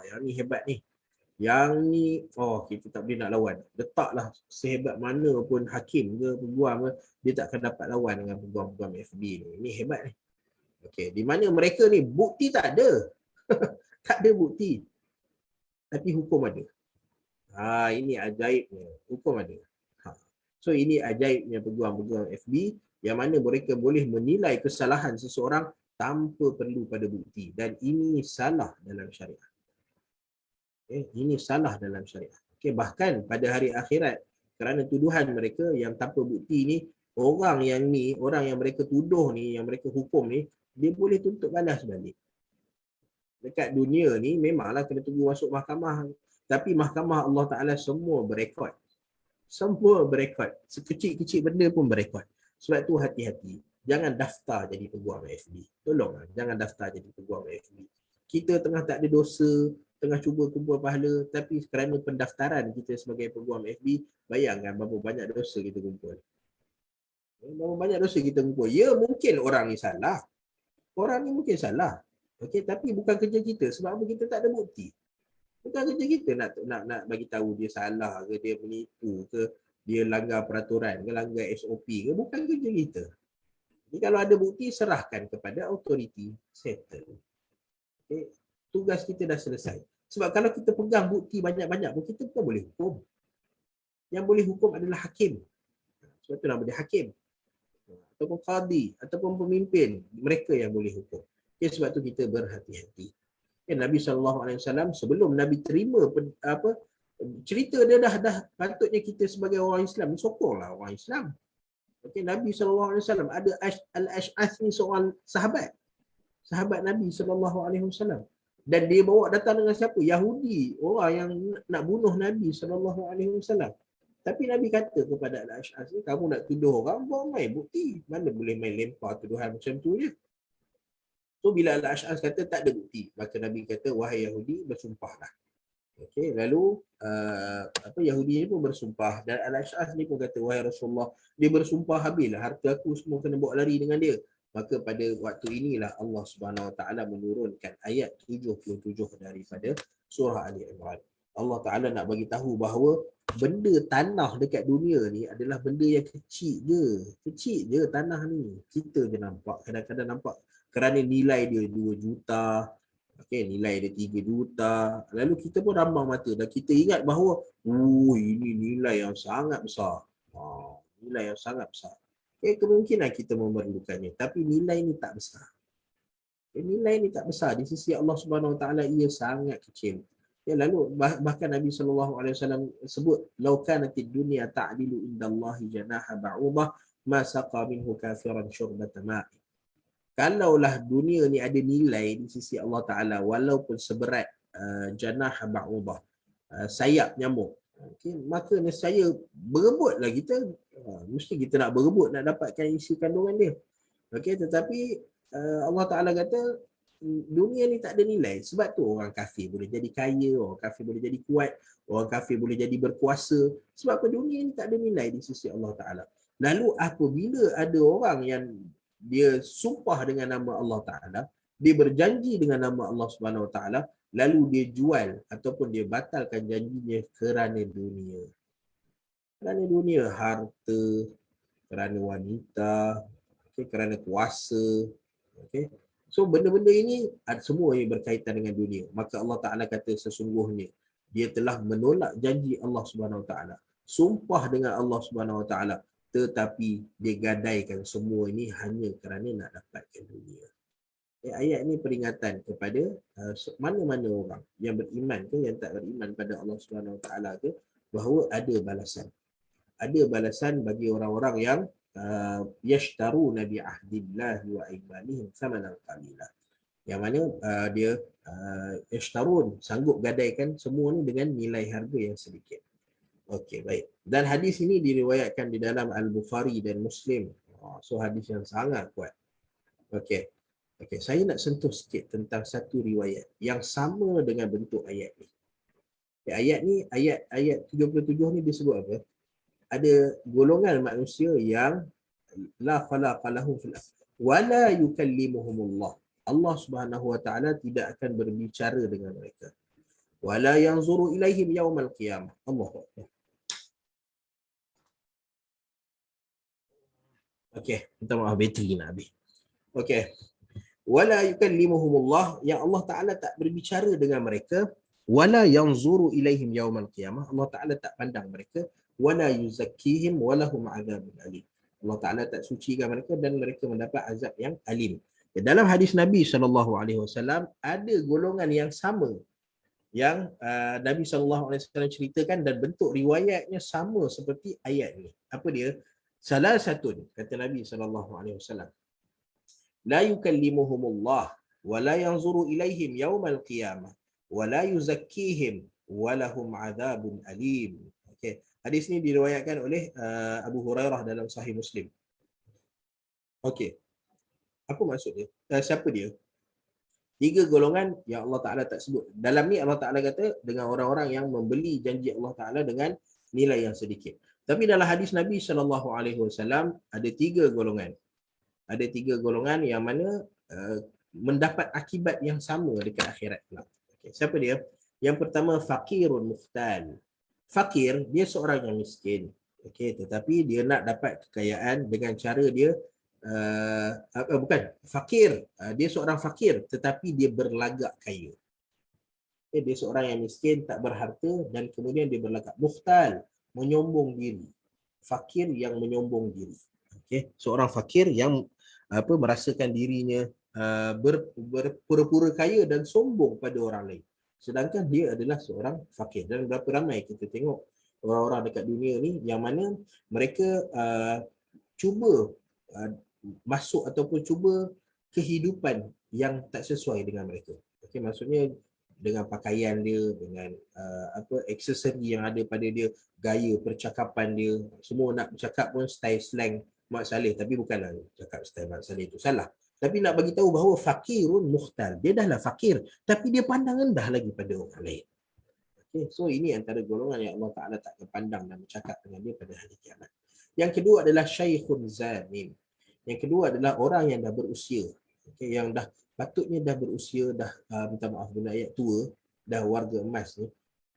Yang ni hebat ni. Yang ni kita tak boleh nak lawan. Letaklah sehebat mana pun hakim ke peguam ke, dia tak akan dapat lawan dengan peguam-peguam FB ni. Ini hebat ni. Okey, di mana mereka ni bukti tak ada. Tak ada bukti. Tapi hukum ada. Ini ajaibnya. Hukum ada. So ini ajaibnya peguam-peguam FB yang mana mereka boleh menilai kesalahan seseorang tanpa perlu pada bukti. Dan ini salah dalam syariat. Ini salah dalam syariat. Bahkan pada hari akhirat, kerana tuduhan mereka yang tanpa bukti ni, orang yang mereka tuduh ni, yang mereka hukum ni, dia boleh tuntut balas balik. Dekat dunia ni memanglah kena tunggu masuk mahkamah. Tapi mahkamah Allah Ta'ala semua berekod. Semua berekod. Sekecil-kecil benda pun berekod. Sebab tu hati-hati. Jangan daftar jadi peguam FB. Tolonglah, jangan daftar jadi peguam FB. Kita tengah tak ada dosa, tengah cuba kumpul pahala, tapi kerana pendaftaran kita sebagai peguam FB, bayangkan berapa banyak dosa kita kumpul. Berapa banyak dosa kita kumpul. Ya, mungkin orang ni salah. Orang ni mungkin salah. Tapi bukan kerja kita. Sebab apa? Kita tak ada bukti. Bukan kerja kita nak bagi tahu dia salah ke, dia menipu ke, dia langgar peraturan ke, langgar SOP ke. Bukan kerja kita. Jadi kalau ada bukti, serahkan kepada autoriti. Settle. Tugas kita dah selesai. Sebab kalau kita pegang bukti banyak-banyak pun, kita bukan boleh hukum. Yang boleh hukum adalah hakim. Sebab tu nama dia hakim. Ataupun qadi, ataupun pemimpin. Mereka yang boleh hukum. Sebab tu kita berhati-hati. Nabi SAW sebelum Nabi terima cerita dia dah patutnya kita sebagai orang Islam sokonglah orang Islam. Nabi SAW ada Al-Ash'ath ni seorang sahabat Nabi SAW, dan dia bawa datang dengan siapa? Yahudi, orang yang nak bunuh Nabi SAW. Tapi Nabi kata kepada Al-Ash'ath ni, kamu nak tuduh orang, bawa main bukti. Mana boleh main lempar tuduhan macam tu je. So bila Al-Ash'ath kata tak ada bukti, maka Nabi kata, wahai Yahudi, bersumpahlah. Lalu Yahudi ni pun bersumpah, dan Al-Ash'ath ni pun kata, wahai Rasulullah, dia bersumpah habislah, harta aku semua kena bawa lari dengan dia. Maka pada waktu inilah Allah Subhanahu Wa Taala menurunkan ayat 77 daripada surah Ali Imran. Allah Taala nak bagi tahu bahawa benda tanah dekat dunia ni adalah benda yang kecil je. Kecil je tanah ni. Kita je nampak, kadang-kadang nampak kerana nilai dia 2 juta, okay, nilai dia 3 juta. Lalu kita pun rambang mata dan kita ingat bahawa ini nilai yang sangat besar. Nilai yang sangat besar. Kemungkinan kita memerlukannya, tapi nilai ni tak besar. Nilai ni tak besar di sisi Allah Subhanahu Wa Taala, ia sangat kecil. Lalu bahkan Nabi SAW sebut, "Lau kanatid dunya ta'dilu indallahi janaha ba'udah, ma saqa minhu kafiran syurbata ma'." Kalaulah dunia ni ada nilai di sisi Allah Taala walaupun seberat janaha ba'udah, sayap nyamuk, okay, maka nescaya berebutlah kita, mesti kita nak berebut nak dapatkan isi kandungan dia. Okay, tetapi Allah Ta'ala kata dunia ni tak ada nilai. Sebab tu orang kafir boleh jadi kaya, orang kafir boleh jadi kuat, orang kafir boleh jadi berkuasa. Sebab apa? Dunia ni tak ada nilai di sisi Allah Ta'ala. Lalu apabila ada orang yang dia sumpah dengan nama Allah Ta'ala, dia berjanji dengan nama Allah Subhanahu Wa Ta'ala, lalu dia jual ataupun dia batalkan janjinya kerana dunia. Kerana dunia, harta, kerana wanita, okay, kerana kuasa. Okay. So benda-benda ini semua yang berkaitan dengan dunia. Maka Allah Ta'ala kata sesungguhnya dia telah menolak janji Allah Subhanahu Wa Ta'ala. Sumpah dengan Allah Subhanahu Wa Ta'ala, tetapi dia gadaikan semua ini hanya kerana nak dapatkan dunia. Ayat ini peringatan kepada mana-mana orang yang beriman ke yang tak beriman pada Allah Subhanahu Wa Ta'ala ke, bahawa ada balasan. Ada balasan bagi orang-orang yang yashtaruna bi ahdillahi wa aimanihim thamanan qalila. Yang mana dia yashtarun, sanggup gadaikan semua ni dengan nilai harga yang sedikit. Okey, baik. Dan hadis ini diriwayatkan di dalam Al-Bukhari dan Muslim. So hadis yang sangat kuat. Okey. Okey, saya nak sentuh sikit tentang satu riwayat yang sama dengan bentuk ayat ni. Ayat ni, ayat 77 ni disebut apa? Ada golongan manusia yang la khalaqa lahum fil ardh wa la yukallimuhumullah. Allah Subhanahu Wa Taala tidak akan berbicara dengan mereka. Wa la yanzuru ilaihim yaumal qiyamah. Allahu akbar. Okey, minta maaf bateri nak habis. Okey. Wa la yukallimuhumullah, yang Allah Taala tak berbicara dengan mereka. Wa la yanzuru ilaihim yaumal qiyamah. Allah Taala tak pandang mereka. Wala yuzakkihim walahum azabun alim. Allah Taala tak sucikan mereka dan mereka mendapat azab yang alim. Dalam hadis Nabi SAW ada golongan yang sama yang Nabi SAW ceritakan dan bentuk riwayatnya sama seperti ayat ni. Apa dia? Salah satu kata Nabi SAW, la yukallimuhumullah wa la yanzuru ilaihim yaumal qiyamah wa la yuzakkihim walahum azabun alim. Okey. Hadis ni diriwayatkan oleh Abu Hurairah dalam Sahih Muslim. Okey. Apa maksud dia? Siapa dia? 3 golongan yang Allah Ta'ala tak sebut. Dalam ni Allah Ta'ala kata dengan orang-orang yang membeli janji Allah Ta'ala dengan nilai yang sedikit. Tapi dalam hadis Nabi SAW ada 3 golongan. Ada 3 golongan yang mana mendapat akibat yang sama dekat akhirat. Okay. Siapa dia? Yang pertama, fakirun muhtal. Fakir, dia seorang yang miskin. Okay, tetapi dia nak dapat kekayaan dengan cara dia bukan fakir, dia seorang fakir tetapi dia berlagak kaya. Okay, dia seorang yang miskin, tak berharta dan kemudian dia berlagak. Muhtal, menyombong diri. Fakir yang menyombong diri. Okay, seorang fakir yang merasakan dirinya berpura-pura kaya dan sombong pada orang lain. Sedangkan dia adalah seorang fakir. Dan berapa ramai kita tengok orang-orang dekat dunia ni yang mana mereka cuba masuk ataupun cuba kehidupan yang tak sesuai dengan mereka. Okay, maksudnya dengan pakaian dia, dengan aksesori yang ada pada dia, gaya percakapan dia, semua nak bercakap pun style slang Mak Saleh, tapi bukanlah cakap style Mak Saleh itu salah. Tapi nak bagi tahu bahawa fakirun muhtal. Dia dah lah fakir, tapi dia pandang rendah lagi pada orang lain. Okay, so ini antara golongan yang Allah Ta'ala tak pandang dan bercakap dengan dia pada hari kiamat. Yang kedua adalah syaikhun zanim. Yang kedua adalah orang yang dah berusia. Okay, yang dah patutnya dah berusia, dah minta maaf guna ayat tua, dah warga emas ni,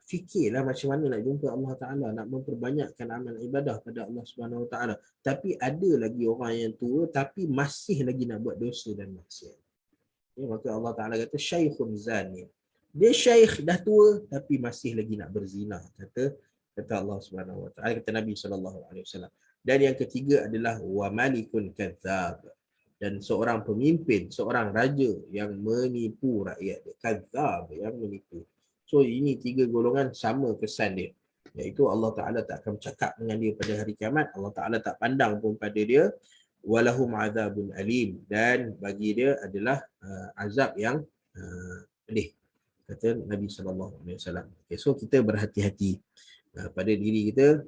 fikirlah macam mana nak jumpa Allah Ta'ala, nak memperbanyakkan amal ibadah pada Allah Subhanahu Wa Ta'ala. Tapi ada lagi orang yang tua tapi masih lagi nak buat dosa dan maksiat. Ya, maka Allah Ta'ala kata syaikhun zani. Dia syaikh dah tua tapi masih lagi nak berzina, kata Allah Subhanahu Wa Ta'ala, kata Nabi SAW. Dan yang ketiga adalah wa malikun kadzab, dan seorang pemimpin, seorang raja yang menipu rakyat dia, kadzab, yang menipu. So ini tiga golongan sama kesan dia, iaitu Allah Ta'ala tak akan bercakap dengan dia pada hari kiamat, Allah Ta'ala tak pandang pun pada dia, walahum azabun alim, dan bagi dia adalah azab yang pedih, kata Nabi SAW. Okay, so kita berhati-hati pada diri kita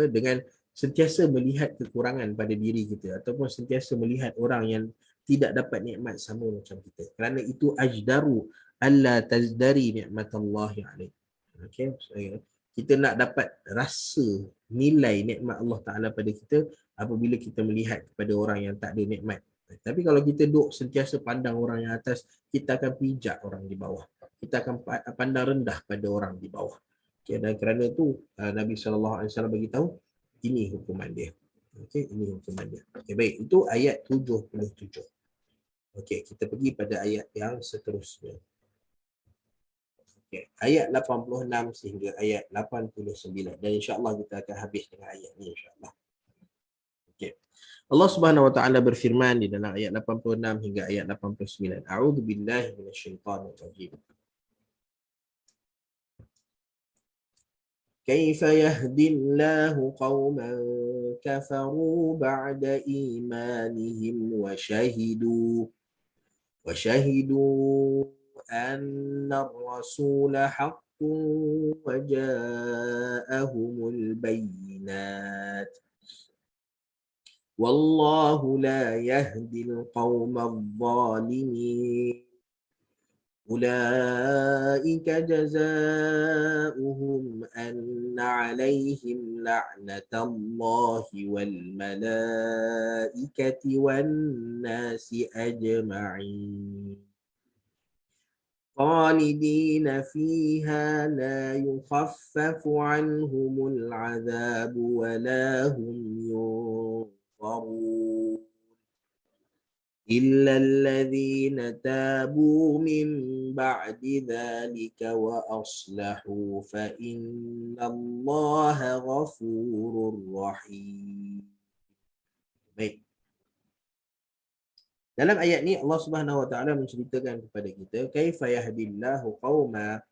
dengan sentiasa melihat kekurangan pada diri kita, ataupun sentiasa melihat orang yang tidak dapat nikmat sama macam kita, kerana itu ajdaru alla tazdari nikmatallahi alaik. Okay, so, kita nak dapat rasa nilai nikmat Allah Ta'ala pada kita apabila kita melihat kepada orang yang tak ada nikmat. Tapi kalau kita duk sentiasa pandang orang yang atas, kita akan pijak orang di bawah, kita akan pandang rendah pada orang di bawah. Okay, dan kerana itu Nabi SAW bagi tahu ini hukuman dia. Okey, ini hukuman dia. Okey, baik, itu ayat 77. Okey, kita pergi pada ayat yang seterusnya. Okey, ayat 86 sehingga ayat 89, dan insya-Allah kita akan habis dengan ayat ini insya-Allah. Okey. Allah Subhanahu Wa Taala berfirman di dalam ayat 86 hingga ayat 89. A'udzubillahi minasyaitonir rajim. كيف يهدي الله قوما كفروا بعد إيمانهم وشهدوا أن الرسول حق وجاءهم البينات والله لا يهدي القوم الظالمين أولئك جزاؤهم أن عليهم لعنة الله والملائكة والناس أجمعين خالدين فيها لا يخفف عنهم العذاب ولا هم ينظرون إلا الذين تابوا من بعد ذلك وأصلحوا فإن الله غفور رحيم. Baik. Dalam ayat ni Allah Subhanahu Wa Taala menceritakan kepada kita kaifa yahdillahu qauma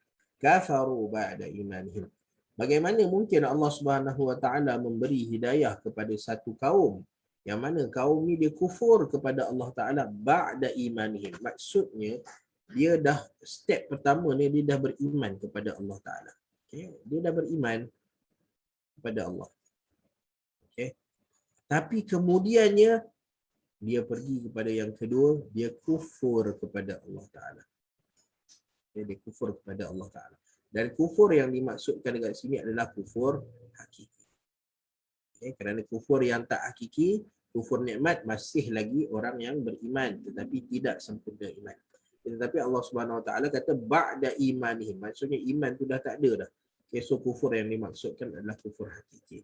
kafaru ba'da imanihim. Bagaimana mungkin Allah Subhanahu Wa Taala memberi hidayah kepada satu kaum yang mana kaum ni dia kufur kepada Allah Ta'ala ba'da imanihim. Maksudnya, dia dah, step pertama ni, dia dah beriman kepada Allah Ta'ala. Okay? Dia dah beriman kepada Allah. Okay? Tapi kemudiannya, dia pergi kepada yang kedua, dia kufur kepada Allah Ta'ala. Okay? Dia kufur kepada Allah Ta'ala. Dan kufur yang dimaksudkan dekat sini adalah kufur hakiki. Okay, kerana kufur yang tak hakiki, kufur nikmat, masih lagi orang yang beriman tetapi tidak sempurna iman. Tetapi Allah Subhanahu Wa Taala kata ba'da imanihim, maksudnya iman tu dah tak ada dah. Okay, so kufur yang dimaksudkan adalah kufur hakiki.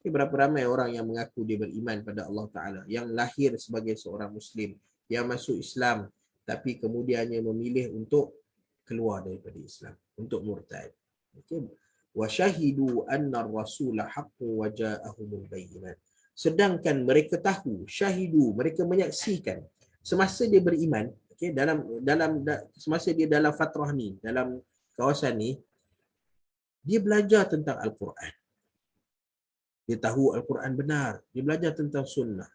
Okay, berapa ramai orang yang mengaku dia beriman pada Allah Ta'ala, yang lahir sebagai seorang Muslim, yang masuk Islam, tapi kemudiannya memilih untuk keluar daripada Islam, untuk murtad. Okay. وَشَهِدُوا أَنَّ الرَّسُولَ حَقٌّ وَجَاءَهُمُ الْبَيِّنَاتِ. Sedangkan mereka tahu, syahidu, mereka menyaksikan semasa dia beriman, okay, semasa dia dalam fatrah ni, dalam kawasan ni, dia belajar tentang Al-Quran. Dia tahu Al-Quran benar, dia belajar tentang sunnah.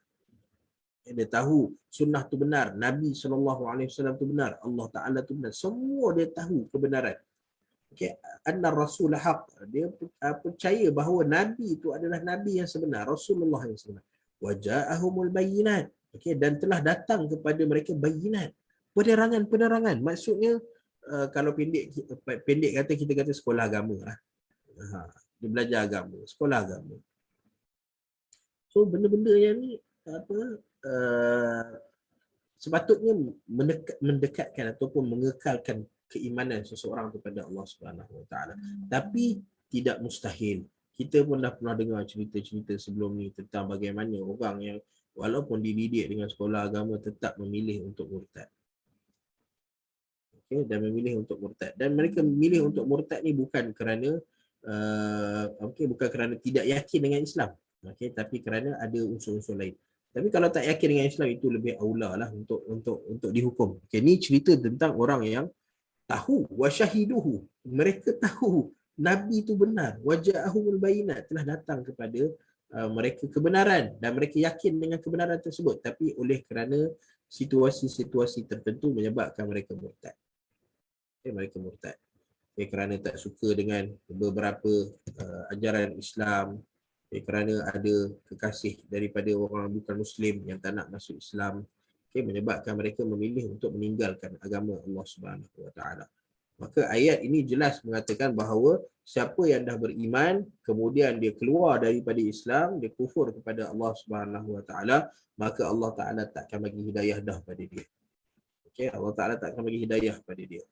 Dia tahu sunnah tu benar, Nabi SAW tu benar, Allah Ta'ala tu benar, semua dia tahu kebenaran. Okay, anna rasul haq, dia percaya bahawa nabi itu adalah nabi yang sebenar, Rasulullah yang sebenar. Wa ja'ahumul bayyinat, okay, dan telah datang kepada mereka bayyinat, penerangan. Maksudnya kalau pendek kata, kita kata sekolah agama lah. Dia belajar agama, sekolah agama. So benda-benda yang ni sepatutnya mendekatkan ataupun mengekalkan keimanan seseorang kepada Allah Subhanahu Wa Taala. Tapi tidak mustahil. Kita pun dah pernah dengar cerita-cerita sebelum ni tentang bagaimana orang yang walaupun dididik dengan sekolah agama tetap memilih untuk murtad. Okay, dan memilih untuk murtad. Dan mereka memilih untuk murtad ni bukan kerana bukan kerana tidak yakin dengan Islam. Okay, tapi kerana ada unsur-unsur lain. Tapi kalau tak yakin dengan Islam itu lebih aula lah untuk dihukum. Okay, ni cerita tentang orang yang tahu wasyahiduhu. Mereka tahu Nabi itu benar. Waja'ahumul bayinat, telah datang kepada mereka kebenaran dan mereka yakin dengan kebenaran tersebut. Tapi oleh kerana situasi-situasi tertentu menyebabkan mereka murtad. Okay, mereka murtad. Okay, kerana tak suka dengan beberapa ajaran Islam. Kerana ada kekasih daripada orang bukan Muslim yang tak nak masuk Islam, menyebabkan mereka memilih untuk meninggalkan agama Allah Subhanahu Wa Taala. Maka ayat ini jelas mengatakan bahawa siapa yang dah beriman kemudian dia keluar daripada Islam, dia kufur kepada Allah Subhanahu Wa Taala, maka Allah Taala tak akan bagi hidayah dah pada dia. Allah Taala tak akan bagi hidayah pada dia.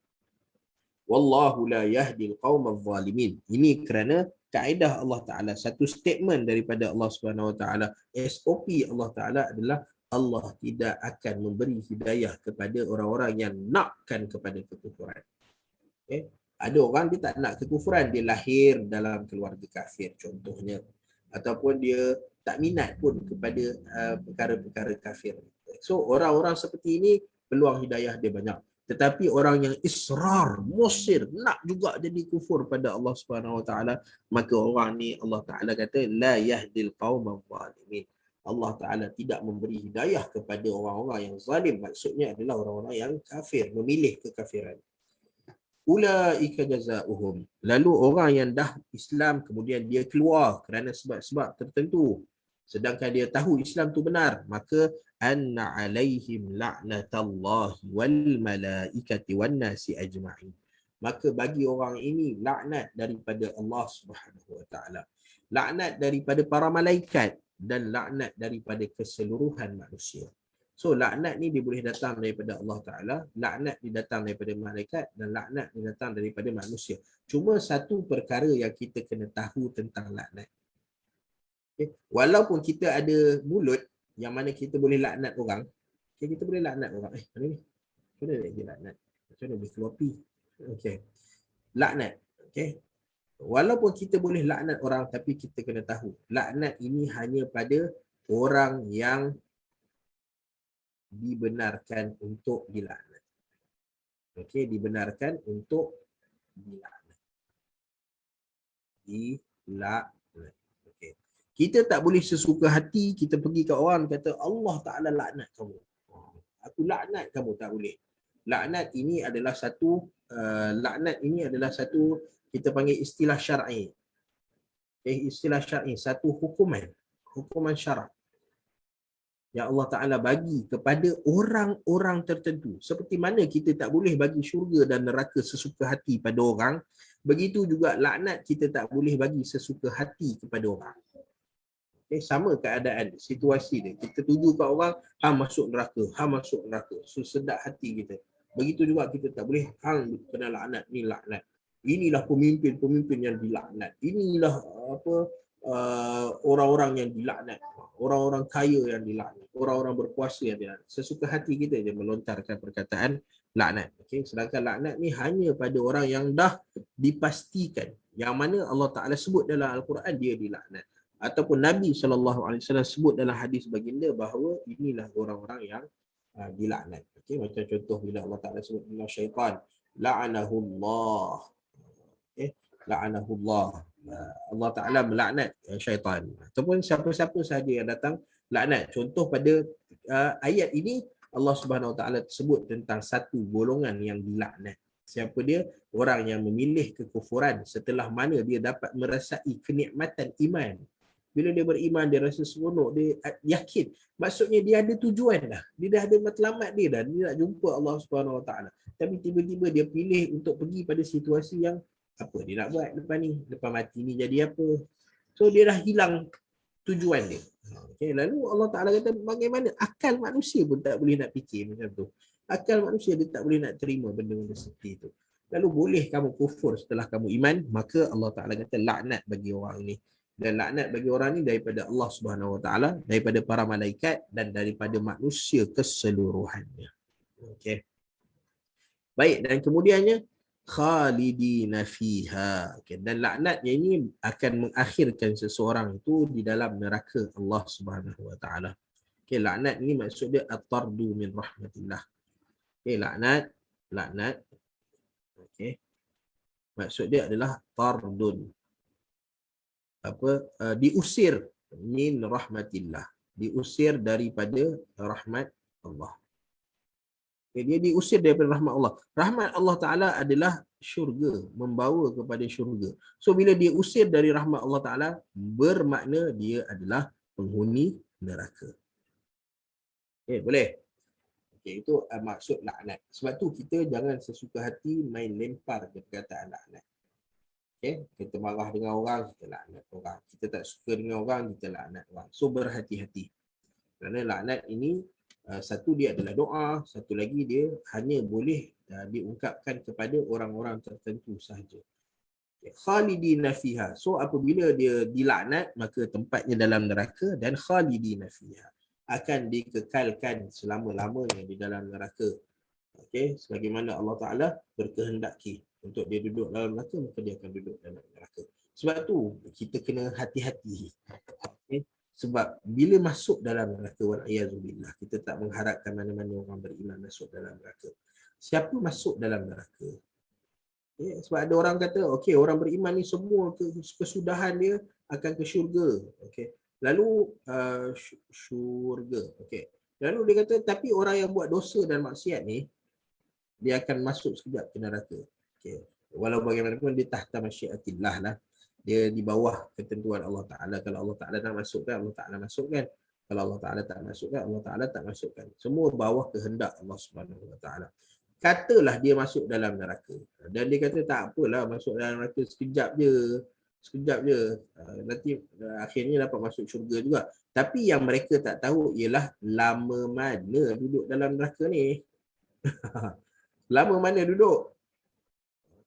Wallahu la yahdil qaumadh zalimin. Ini kerana kaedah Allah Ta'ala, satu statement daripada Allah Subhanahu Wa Ta'ala, SOP Allah Ta'ala adalah Allah tidak akan memberi hidayah kepada orang-orang yang nakkan kepada kekufuran. Okay? Ada orang dia tak nak kekufuran, dia lahir dalam keluarga kafir contohnya, ataupun dia tak minat pun kepada perkara-perkara kafir. So orang-orang seperti ini peluang hidayah dia banyak. Tetapi orang yang israr, musir, nak juga jadi kufur pada Allah Subhanahu Wa Taala, maka orang ni Allah Taala kata la yahdil qaumadh zalimin. Allah Taala tidak memberi hidayah kepada orang-orang yang zalim. Maksudnya adalah orang-orang yang kafir, memilih kekafiran. Ulaika jazaohum. Lalu orang yang dah Islam kemudian dia keluar kerana sebab-sebab tertentu, sedangkan dia tahu Islam tu benar, maka anna alaihim la'natallahi wal malaikati wan nasi ajma'in. Maka bagi orang ini laknat daripada Allah Subhanahu Wa Taala, laknat daripada para malaikat dan laknat daripada keseluruhan manusia. So laknat ni dia boleh datang daripada Allah Taala, laknat dia datang daripada malaikat dan laknat dia datang daripada manusia. Cuma satu perkara yang kita kena tahu tentang laknat. Okay. Walaupun kita ada mulut yang mana kita boleh laknat orang, okay, kita boleh laknat orang. Mana ni? Mana dia laknat? Macam mana dia keluar pi? Okay. Laknat. Okay. Walaupun kita boleh laknat orang, tapi kita kena tahu, laknat ini hanya pada orang yang dibenarkan untuk dilaknat. Okay, dibenarkan untuk dilaknat. Dilaknat. Kita tak boleh sesuka hati kita pergi ke orang kata Allah Ta'ala laknat kamu. Aku laknat kamu, tak boleh. Laknat ini adalah satu kita panggil istilah syar'i. Istilah syar'i, satu hukuman syarak yang Allah Ta'ala bagi kepada orang-orang tertentu. Seperti mana kita tak boleh bagi syurga dan neraka sesuka hati pada orang, begitu juga laknat kita tak boleh bagi sesuka hati kepada orang. Sama keadaan, situasi dia. Kita tuju kat orang, hang masuk neraka. So sedap hati kita. Begitu juga kita tak boleh, hang kena laknat, ni laknat. Inilah pemimpin yang dilaknat. Inilah orang-orang yang dilaknat. Orang-orang kaya yang dilaknat. Orang-orang berkuasa yang dilaknat. Sesuka hati kita je melontarkan perkataan laknat. Okay? Sedangkan laknat ni hanya pada orang yang dah dipastikan. Yang mana Allah Ta'ala sebut dalam Al-Quran dia dilaknat. Ataupun Nabi SAW sebut dalam hadis baginda bahawa inilah orang-orang yang dilaknat. Okay? Macam contoh bila Allah Ta'ala sebut tentang syaitan. La'anahullah. Okay? La'anahullah. Allah Ta'ala melaknat syaitan. Ataupun siapa-siapa sahaja yang datang laknat. Contoh pada ayat ini, Allah Subhanahu Wa Ta'ala sebut tentang satu golongan yang dilaknat. Siapa dia? Orang yang memilih kekufuran setelah mana dia dapat merasai kenikmatan iman. Bila dia beriman, dia rasa seronok, dia yakin. Maksudnya dia ada tujuan dah. Dia dah ada matlamat dia dah. Dia nak jumpa Allah Subhanahu Wa Ta'ala. Tapi tiba-tiba dia pilih untuk pergi pada situasi yang apa dia nak buat lepas ni? Lepas mati ni jadi apa? So dia dah hilang tujuan dia. Okay, lalu Allah Ta'ala kata bagaimana akal manusia pun tak boleh nak fikir macam tu. Akal manusia dia tak boleh nak terima benda-benda seperti itu. Lalu boleh kamu kufur setelah kamu iman, maka Allah Ta'ala kata laknat bagi orang ini. Dan laknat bagi orang ini daripada Allah Subhanahu Wa Ta'ala, daripada para malaikat dan daripada manusia keseluruhannya. Okay. Baik, dan kemudiannya khalidina fiha. Okay. Dan laknatnya ini akan mengakhirkan seseorang itu di dalam neraka Allah Subhanahu Wa Ta'ala. Okay, laknat ini maksud dia at-tardu min rahmatillah. Okay, laknat. Okay. Maksud dia adalah tardun. Diusir min rahmatillah. Diusir daripada rahmat Allah. Okay, dia diusir daripada rahmat Allah. Rahmat Allah Ta'ala adalah syurga, membawa kepada syurga. So bila dia usir dari rahmat Allah Ta'ala, bermakna dia adalah penghuni neraka. Okay, boleh? Okay, itu maksud laknat. Sebab tu kita jangan sesuka hati main lempar perkataan laknat. Okay, kita marah dengan orang, kita laknat orang. Kita tak suka dengan orang, kita laknat orang. So berhati-hati. Kerana laknat ini, satu dia adalah doa, satu lagi dia hanya boleh diungkapkan kepada orang-orang tertentu sahaja. Khalidina fiha. So apabila dia dilaknat, maka tempatnya dalam neraka, dan khalidina fiha, akan dikekalkan selama-lamanya di dalam neraka. Okey, sebagaimana Allah Taala berkehendaki untuk dia duduk dalam neraka, maka dia akan duduk dalam neraka. Sebab tu kita kena hati-hati. Okay? Sebab bila masuk dalam neraka, wal-iyazubillah, kita tak mengharapkan mana-mana orang beriman masuk dalam neraka. Siapa masuk dalam neraka? Okay? Sebab ada orang kata, okey, orang beriman ni semua kesudahan dia akan ke syurga. Okey. Lalu syurga. Okey. Lalu dia kata, tapi orang yang buat dosa dan maksiat ni, dia akan masuk sekejap ke neraka. Okay. Walau bagaimanapun dia tahta masyiatillah lah. Dia di bawah ketentuan Allah Ta'ala. Kalau Allah Ta'ala nak masukkan, Allah Ta'ala masukkan. Kalau Allah Ta'ala tak masukkan, Allah Ta'ala tak masukkan. Semua bawah kehendak Allah Subhanahu Wa Ta'ala. Katalah dia masuk dalam neraka. Dan dia kata tak apalah masuk dalam neraka sekejap je. Sekejap je. Nanti akhirnya dapat masuk syurga juga. Tapi yang mereka tak tahu ialah lama mana duduk dalam neraka ni. Lama mana duduk?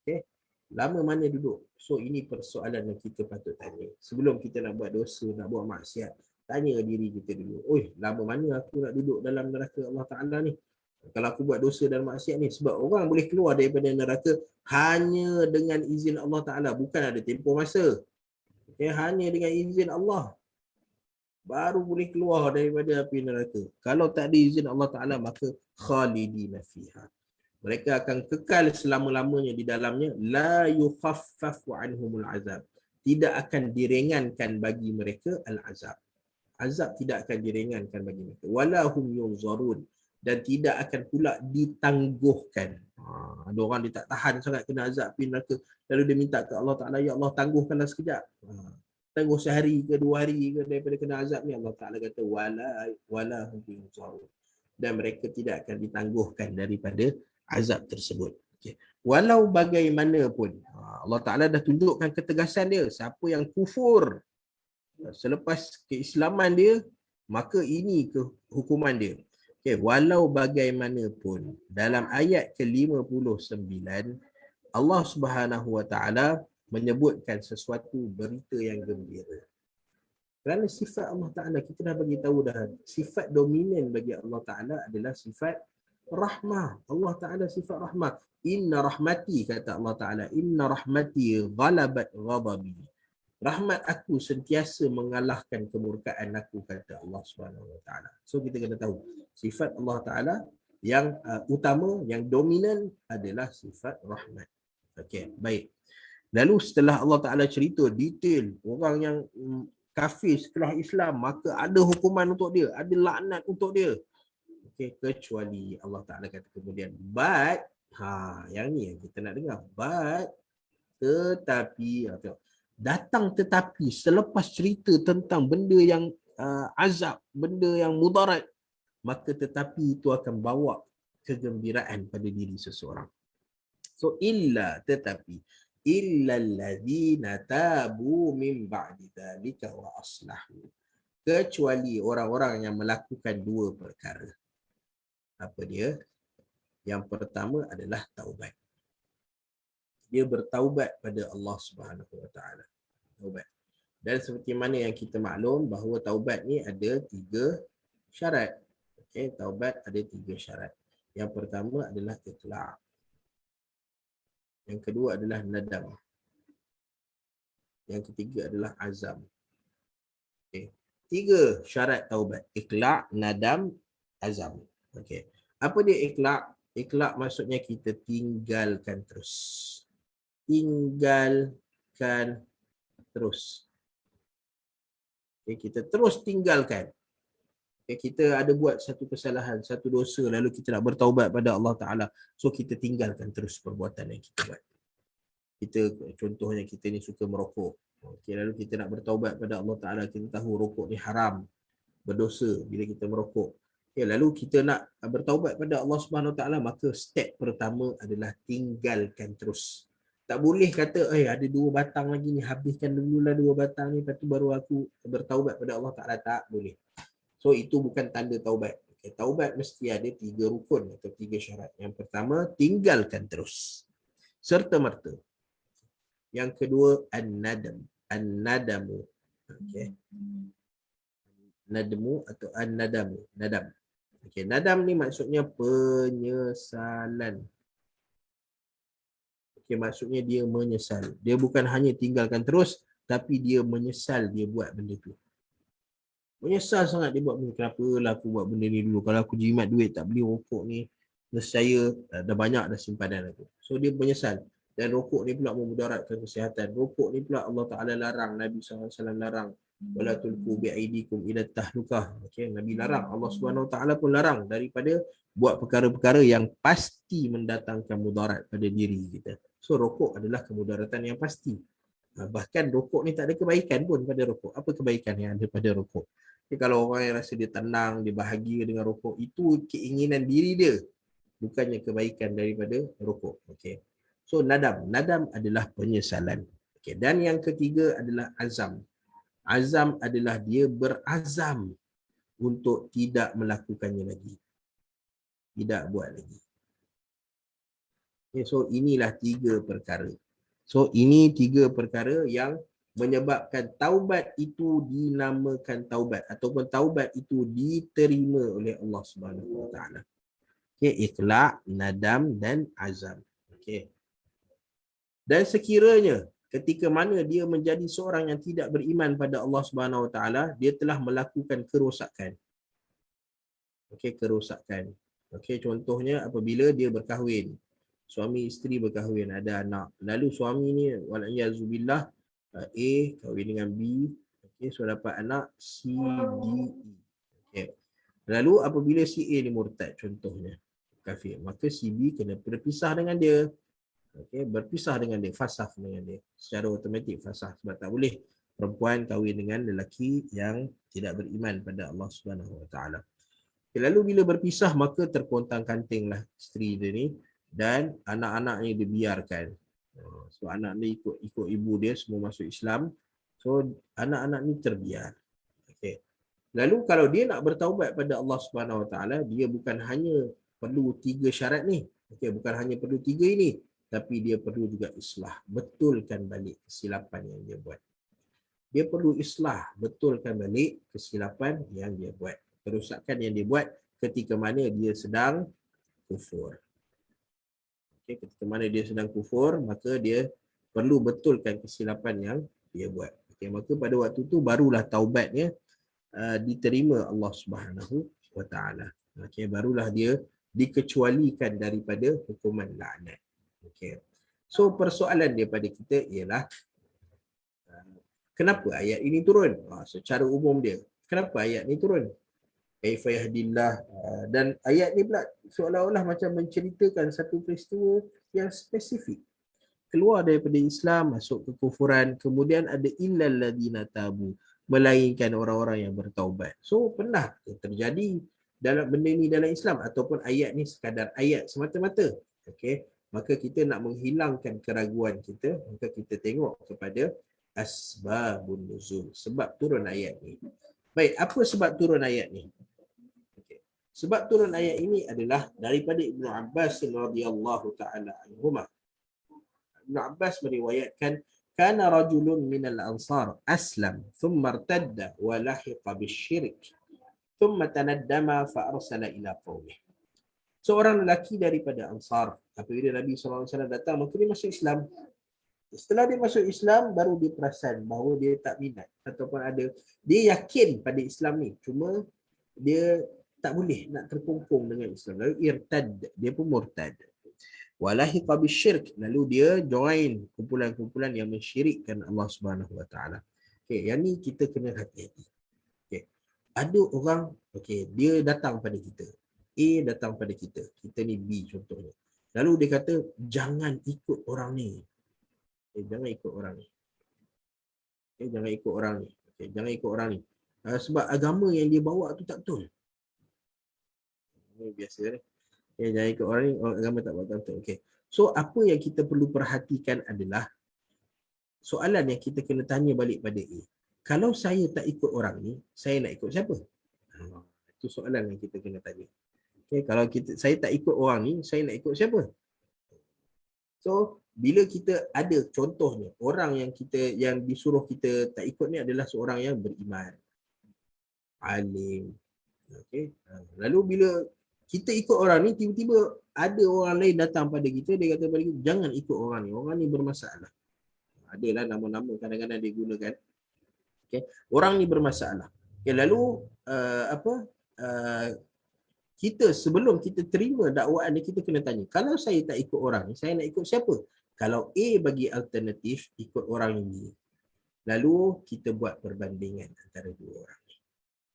Okay. Lama mana duduk? So ini persoalan yang kita patut tanya. Sebelum kita nak buat dosa, nak buat maksiat, tanya diri kita dulu. Oi, lama mana aku nak duduk dalam neraka Allah Ta'ala ni? Kalau aku buat dosa dan maksiat ni. Sebab orang boleh keluar daripada neraka hanya dengan izin Allah Ta'ala. Bukan ada tempoh masa. Okay. Hanya dengan izin Allah. Baru boleh keluar daripada api neraka. Kalau tak ada izin Allah Ta'ala, maka khalidina fiha. Mereka akan kekal selama-lamanya di dalamnya. La yukhaffafu anhumul azab. Tidak akan diringankan bagi mereka al-azab. Azab tidak akan diringankan bagi mereka. Walahum yunzarun. Dan tidak akan pula ditangguhkan. Ada orang dia tak tahan sangat kena azab api neraka. Lalu dia minta ke Allah Ta'ala, ya Allah tangguhkanlah sekejap. Tangguh sehari ke 2 hari ke daripada kena azab ni. Allah Ta'ala kata walahum yunzarun. Dan mereka tidak akan ditangguhkan daripada azab tersebut. Okay. Walau bagaimanapun, Allah Ta'ala dah tunjukkan ketegasan dia. Siapa yang kufur selepas keislaman dia, maka ini hukuman dia. Okay. Walau bagaimanapun, dalam ayat ke-59, Allah Subhanahu Wa Ta'ala menyebutkan sesuatu berita yang gembira. Kerana sifat Allah Ta'ala, kita dah bagi tahu dah, sifat dominan bagi Allah Ta'ala adalah sifat rahmah. Allah Ta'ala sifat rahmah. Inna rahmati, kata Allah Ta'ala, inna rahmati ghalabat ghadabi. Rahmat aku sentiasa mengalahkan kemurkaan aku, kata Allah Subhanahu Wa Ta'ala. So kita kena tahu, sifat Allah Ta'ala yang utama, yang dominan adalah sifat rahmat. Okey, baik. Lalu setelah Allah Ta'ala cerita detail orang yang kafir setelah Islam, maka ada hukuman untuk dia, ada laknat untuk dia. Okay, kecuali Allah Ta'ala kata kemudian, but, yang ni yang kita nak dengar, but, tetapi, datang tetapi selepas cerita tentang benda yang azab, benda yang mudarat, maka tetapi itu akan bawa kegembiraan pada diri seseorang. So, tetapi, illa allazina tabu min ba'di dhalika wa aslahu. kecuali orang-orang yang melakukan dua perkara. Apa dia? Yang pertama adalah taubat. Dia bertaubat pada Allah Subhanahu Wa Taala. Taubat. Dan seperti mana yang kita maklum bahawa taubat ni ada 3 syarat. Okey, taubat ada 3 syarat. Yang pertama adalah iqla'. Yang kedua adalah nadam. Yang ketiga adalah azam. Okey. 3 syarat taubat. Iqla', nadam, azam. Okey. Apa dia iqla'? Iqla' maksudnya kita tinggalkan terus. Tinggalkan terus. Okay, kita terus tinggalkan. Okay, kita ada buat satu kesalahan, satu dosa, lalu kita nak bertaubat pada Allah Ta'ala. So kita tinggalkan terus perbuatan yang kita buat. Kita, contohnya kita ni suka merokok. Okay, lalu kita nak bertaubat pada Allah Ta'ala. Kita tahu rokok ni haram, berdosa bila kita merokok. Okay, lalu kita nak bertaubat pada Allah Subhanahu Ta'ala, maka step pertama adalah tinggalkan terus. Tak boleh kata, ada 2 batang lagi ni, habiskan dululah 2 batang ni, lepas tu baru aku bertaubat pada Allah Ta'ala. Tak boleh. So itu bukan tanda taubat. Okay, taubat mesti ada 3 rukun atau 3 syarat. Yang pertama, tinggalkan terus, serta-merta. Yang kedua, an-nadam. An-nadamu. Okay. Nadamu atau an-nadamu. Nadam. Okay, nadam ni maksudnya penyesalan. Okay, maksudnya dia menyesal. Dia bukan hanya tinggalkan terus, tapi dia menyesal dia buat benda tu. Menyesal sangat dia buat benda. Kenapa lah aku buat benda ni dulu? Kalau aku jimat duit tak beli rokok ni, nescaya dah banyak dah simpanan aku. So dia menyesal. Dan rokok ni pula memudaratkan kesihatan. Rokok ni pula Allah Ta'ala larang. Nabi SAW larang. Wala tulqu bi'aidikum ila tahlukah. Okay, Nabi larang. Allah Subhanahu Ta'ala pun larang daripada buat perkara-perkara yang pasti mendatangkan mudarat pada diri kita. So rokok adalah kemudaratan yang pasti. Bahkan rokok ni tak ada kebaikan pun pada rokok. Apa kebaikan yang ada pada rokok? Jadi kalau orang yang rasa dia tenang, dia bahagia dengan rokok, itu keinginan diri dia, bukannya kebaikan daripada rokok. Okay. So nadam. Nadam adalah penyesalan. Okay. Dan yang ketiga adalah azam. Azam adalah dia berazam untuk tidak melakukannya lagi. Tidak buat lagi. Okay. So inilah 3 perkara. So ini 3 perkara yang menyebabkan taubat itu dinamakan taubat ataupun taubat itu diterima oleh Allah Subhanahu Wa Taala. Okey, ikhla', nadam dan azam. Okey. Dan sekiranya ketika mana dia menjadi seorang yang tidak beriman pada Allah Subhanahu Wa Taala, dia telah melakukan kerosakan. Okey, kerosakan. Okey, contohnya apabila dia berkahwin. Suami isteri berkahwin, ada anak. Lalu suami ni wal-iyazubillah A kahwin dengan B, okey, so dapat anak C, D, E. Okay. Lalu apabila si A ni murtad contohnya, kafir, maka si B kena berpisah dengan dia. Okey, berpisah dengan dia, fasakh dengan dia. Secara automatik fasakh, sebab tak boleh perempuan kahwin dengan lelaki yang tidak beriman pada Allah Subhanahu Wa Taala. Okay, lalu bila berpisah maka terpontang-kantinglah isteri dia ni dan anak-anaknya dibiarkan. So anak ni ikut ibu dia, semua masuk Islam. So anak-anak ni terbiar. Okay. Lalu kalau dia nak bertaubat pada Allah Subhanahu Wa Taala, dia bukan hanya perlu 3 syarat ni. Okay, bukan hanya perlu 3 ini, tapi dia perlu juga islah, betulkan balik kesilapan yang dia buat. Dia perlu islah, betulkan balik kesilapan yang dia buat, kerosakan yang dia buat ketika mana dia sedang kufur. Okay, ketika mana dia sedang kufur, maka dia perlu betulkan kesilapan yang dia buat. Okay, maka pada waktu tu barulah taubatnya diterima Allah Subhanahu Wa Taala. Okay, barulah dia dikecualikan daripada hukuman laknat. Okay. So persoalan daripada kita ialah kenapa ayat ini turun? Secara umum dia, kenapa ayat ini turun? Kaifa yahdillah, dan ayat ni pula seolah-olah macam menceritakan satu peristiwa yang spesifik. Keluar daripada Islam, masuk ke kufuran, kemudian ada illal ladina tabu, melainkan orang-orang yang bertaubat. So pernah terjadi dalam benda ni dalam Islam ataupun ayat ni sekadar ayat semata-mata. Okey, maka kita nak menghilangkan keraguan kita, maka kita tengok kepada asbabun nuzul, sebab turun ayat ni. Baik, apa sebab turun ayat ni? Okay. Sebab turun ayat ini adalah daripada Ibnu Abbas radhiyallahu taala anhuma. Ibnu Abbas meriwayatkan kana rajulun minal ansar aslam thumma irtadda wa lahiqa bisyirk thumma tanaddama fa arsala ila qaumih. Seorang lelaki daripada Ansar, apabila Nabi SAW datang, maka dia masuk Islam. Setelah dia masuk Islam, baru dia perasan bahawa dia tak minat ataupun ada, dia yakin pada Islam ni, cuma dia tak boleh nak terkungkung dengan Islam. Lalu irtad, dia pun murtad. Walahiqa bisyirk, lalu dia join kumpulan-kumpulan yang mensyirikkan Allah Subhanahu Wa Taala. Okay, yang ni kita kena hati-hati. Okay. Ada orang, okay, dia datang pada kita. A datang pada kita. Kita ni B contohnya. Lalu dia kata, jangan ikut orang ni. Jangan ikut orang ni. Jangan ikut orang ni. Jangan ikut orang ni. Sebab agama yang dia bawa tu tak betul. Ini biasa ni. Jangan ikut orang ni, agama tak betul. Okay. So apa yang kita perlu perhatikan adalah soalan yang kita kena tanya balik pada A. Kalau saya tak ikut orang ni, saya nak ikut siapa? Itu soalan yang kita kena tanya. Okay. Kalau saya tak ikut orang ni, saya nak ikut siapa? So, bila kita ada contohnya, orang yang disuruh kita tak ikut ni adalah seorang yang beriman, alim. Okay. Lalu bila kita ikut orang ni, tiba-tiba ada orang lain datang pada kita, dia kata pada kita, jangan ikut orang ni bermasalah. Adalah nama-nama kadang-kadang dia gunakan. Okay. Orang ni bermasalah. Okay. Lalu, kita sebelum kita terima dakwaan ni, kita kena tanya, kalau saya tak ikut orang ni, saya nak ikut siapa? Kalau A bagi alternatif, ikut orang ini. Lalu kita buat perbandingan antara dua orang ni.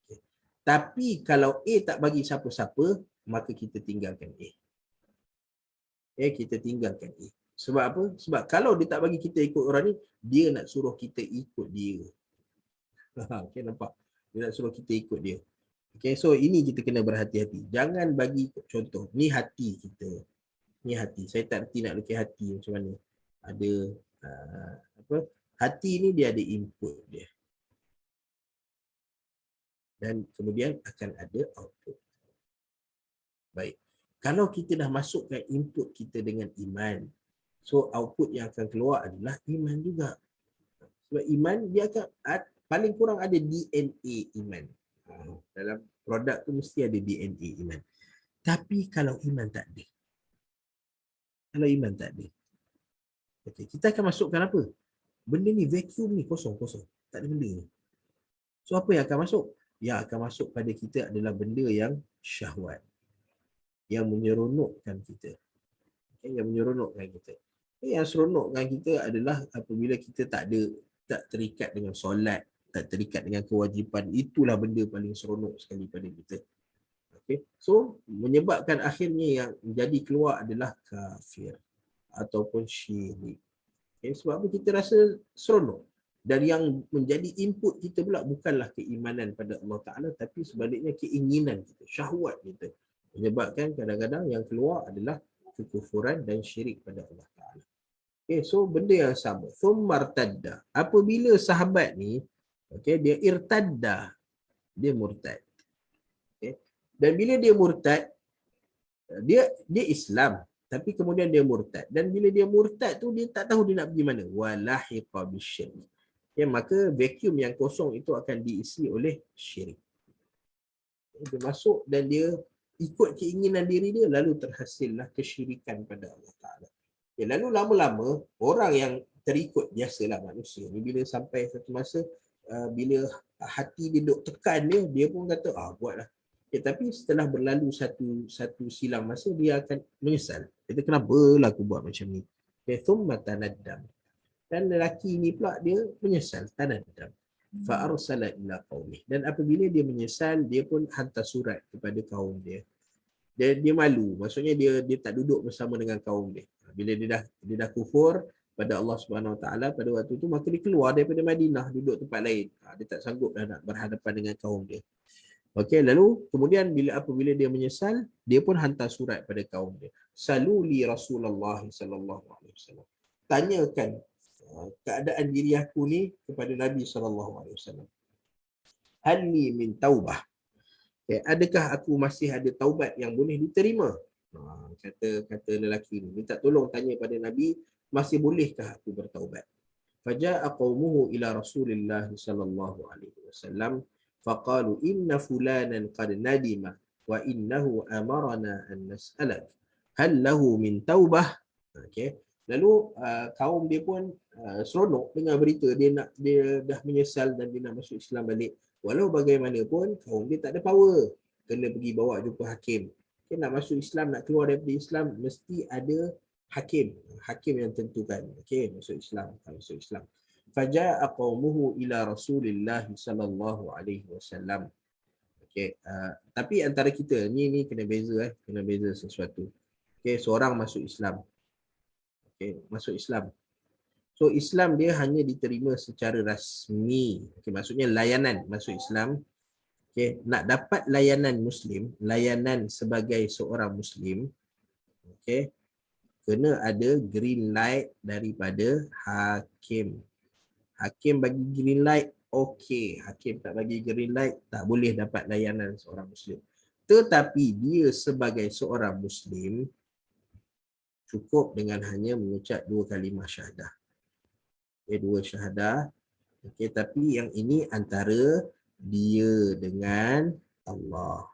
Okay. Tapi kalau A tak bagi siapa-siapa, maka kita tinggalkan A. Kita tinggalkan A. Sebab apa? Sebab kalau dia tak bagi kita ikut orang ni, dia nak suruh kita ikut dia. Okay, nampak? Dia nak suruh kita ikut dia. Okay, so ini kita kena berhati-hati. Jangan bagi contoh. Ni hati kita. Ni hati. Saya tak reti nak lukis hati macam mana. Ada hati ni dia ada input dia. Dan kemudian akan ada output. Baik. Kalau kita dah masukkan input kita dengan iman, so output yang akan keluar adalah iman juga. Sebab iman dia akan paling kurang ada DNA iman. Dalam produk tu mesti ada DNA iman. Tapi kalau iman tak ada. Kalau iman tak ada. Okay, kita akan masukkan apa? Benda ni vacuum ni kosong. Tak ada benda ni. So apa yang akan masuk? Yang akan masuk pada kita adalah benda yang syahwat. Yang menyeronokkan kita. Okay, yang menyeronokkan kita. Yang seronokkan kita adalah apabila kita tak terikat dengan solat, tak terikat dengan kewajipan. Itulah benda paling seronok sekali pada kita. Okay. So, menyebabkan akhirnya yang jadi keluar adalah kafir ataupun syirik. Okay. Sebab apa kita rasa seronok. Dan yang menjadi input kita pula bukanlah keimanan pada Allah Ta'ala, tapi sebaliknya keinginan kita, syahwat kita. Menyebabkan kadang-kadang yang keluar adalah kekufuran dan syirik pada Allah Ta'ala. Okay. So, benda yang sama. Thummartadda. Apabila sahabat ni, okay, dia irtadda, dia murtad. Okay. Dan bila dia murtad, dia Islam, tapi kemudian dia murtad. Dan bila dia murtad tu, dia tak tahu dia nak pergi mana. Walahiqa bisyirk. Okay, maka vacuum yang kosong itu akan diisi oleh syirik. Dia masuk dan dia ikut keinginan diri dia, lalu terhasillah kesyirikan pada Allah Ta'ala. Okay, lalu lama-lama, orang yang terikut, biasalah manusia ni, bila sampai satu masa, bila hati dia duk tekan dia pun kata, buatlah. Okay, tapi setelah berlalu satu silang masa, dia akan menyesal. Kata, kenapalah aku buat macam ni? Okay, thumma tanaddam. Dan lelaki ni pula dia menyesal, tanaddam. Fa arsala ila qaumih. Dan apabila dia menyesal, dia pun hantar surat kepada kaum dia. Dia malu, maksudnya dia tak duduk bersama dengan kaum dia. Bila dia dah kufur pada Allah Subhanahu Wa Taala pada waktu itu, maka dia keluar daripada Madinah, duduk tempat lain. Dia tak sanggup dah nak berhadapan dengan kaum dia. Okey, lalu kemudian apabila dia menyesal, dia pun hantar surat pada kaum dia. Saluli Rasulullah sallallahu alaihi wasallam. Tanyakan keadaan diri aku ni kepada Nabi sallallahu alaihi wasallam. halli min taubah. Okay, adakah aku masih ada taubat yang boleh diterima? Kata lelaki ni minta tolong tanya pada Nabi, masih bolehkah aku bertaubat? Faja'a qaumuhu ila Rasulillah sallallahu alaihi wasallam faqalu inna fulanan qad nadima wa innahu amarna an nas'alak hal lahu min taubah. Okey. Lalu kaum dia pun seronok dengar berita dia dah menyesal dan dia nak masuk Islam balik. Walau bagaimanapun kaum dia tak ada power. Kena pergi bawa jumpa hakim. Okay, nak masuk Islam, nak keluar daripada Islam mesti ada hakim yang tentukan. Okey, masuk Islam, masuk Islam. Faja'a qaumuhu ila Rasulillah sallallahu alaihi wasallam. Okey, tapi antara kita ni kena beza sesuatu. Okey, seorang masuk Islam. Okey, masuk Islam. So Islam dia hanya diterima secara rasmi. Okey, maksudnya layanan masuk Islam. Okey, nak dapat layanan Muslim, layanan sebagai seorang Muslim, okey, kena ada green light daripada hakim. Hakim bagi green light, okey. Hakim tak bagi green light, tak boleh dapat layanan seorang Muslim. Tetapi dia sebagai seorang Muslim, cukup dengan hanya mengucap 2 kalimah syahadah. Okay, 2 syahadah. Okay, tapi yang ini antara dia dengan Allah.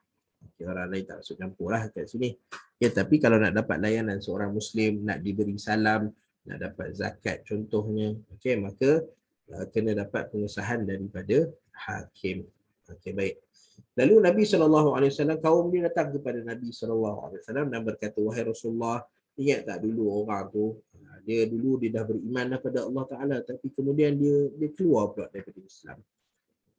Okay, orang lain tak masuk campur lah kat sini. Okay, tapi kalau nak dapat layanan seorang Muslim, nak diberi salam, nak dapat zakat contohnya, okay, maka kena dapat pengesahan daripada hakim. Okay, baik. Lalu Nabi SAW, kaum dia datang kepada Nabi SAW dan berkata, wahai Rasulullah, ingat tak dulu orang tu, dia dah beriman kepada Allah Ta'ala, tapi kemudian dia keluar pula daripada Islam.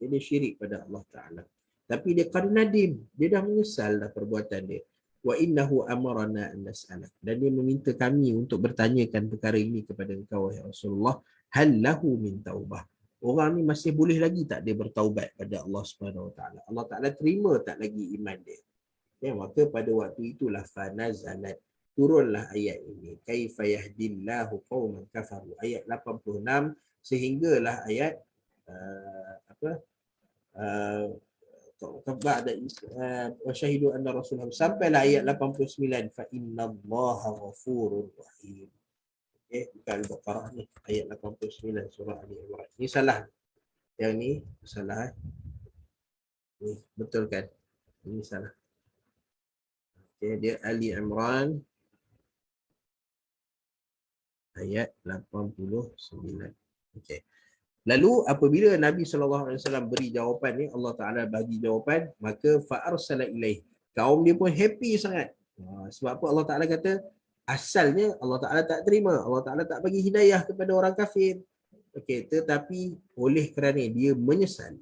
Dia syirik pada Allah Ta'ala. Tapi dia qad nadim, dia dah menyesal dah perbuatan dia. Wa innahu amarna an nas'alak. Dan dia meminta kami untuk bertanyakan perkara ini kepada engkau, wahai Rasulullah, hal lahu min taubah. Orang ni masih boleh lagi tak dia bertaubat pada Allah Subhanahu Wa Ta'ala? Allah Ta'ala terima tak lagi iman dia? Ya, maka pada waktu itulah fanazalat, turunlah ayat ini. Kaifa yahdillahu qauman kafaru. Ayat 86 sehinggalah ayat wasyahidu anna rasulullah sampailah ayat 89 fa innallaha ghafurur rahim. Bukan Al-Baqarah ni, ayat 89 surah Ali Imran. Ini salah. Yang ni salah. Ni betul kan? Ini salah. Okay, dia Ali Imran ayat 89. Okey. Lalu apabila Nabi SAW beri jawapan ni, Allah Ta'ala bagi jawapan, maka fa'arsala ilaih. Kaum dia pun happy sangat. Sebab apa Allah Ta'ala kata, asalnya Allah Ta'ala tak terima. Allah Ta'ala tak bagi hidayah kepada orang kafir. Okey, tetapi oleh kerana dia menyesal,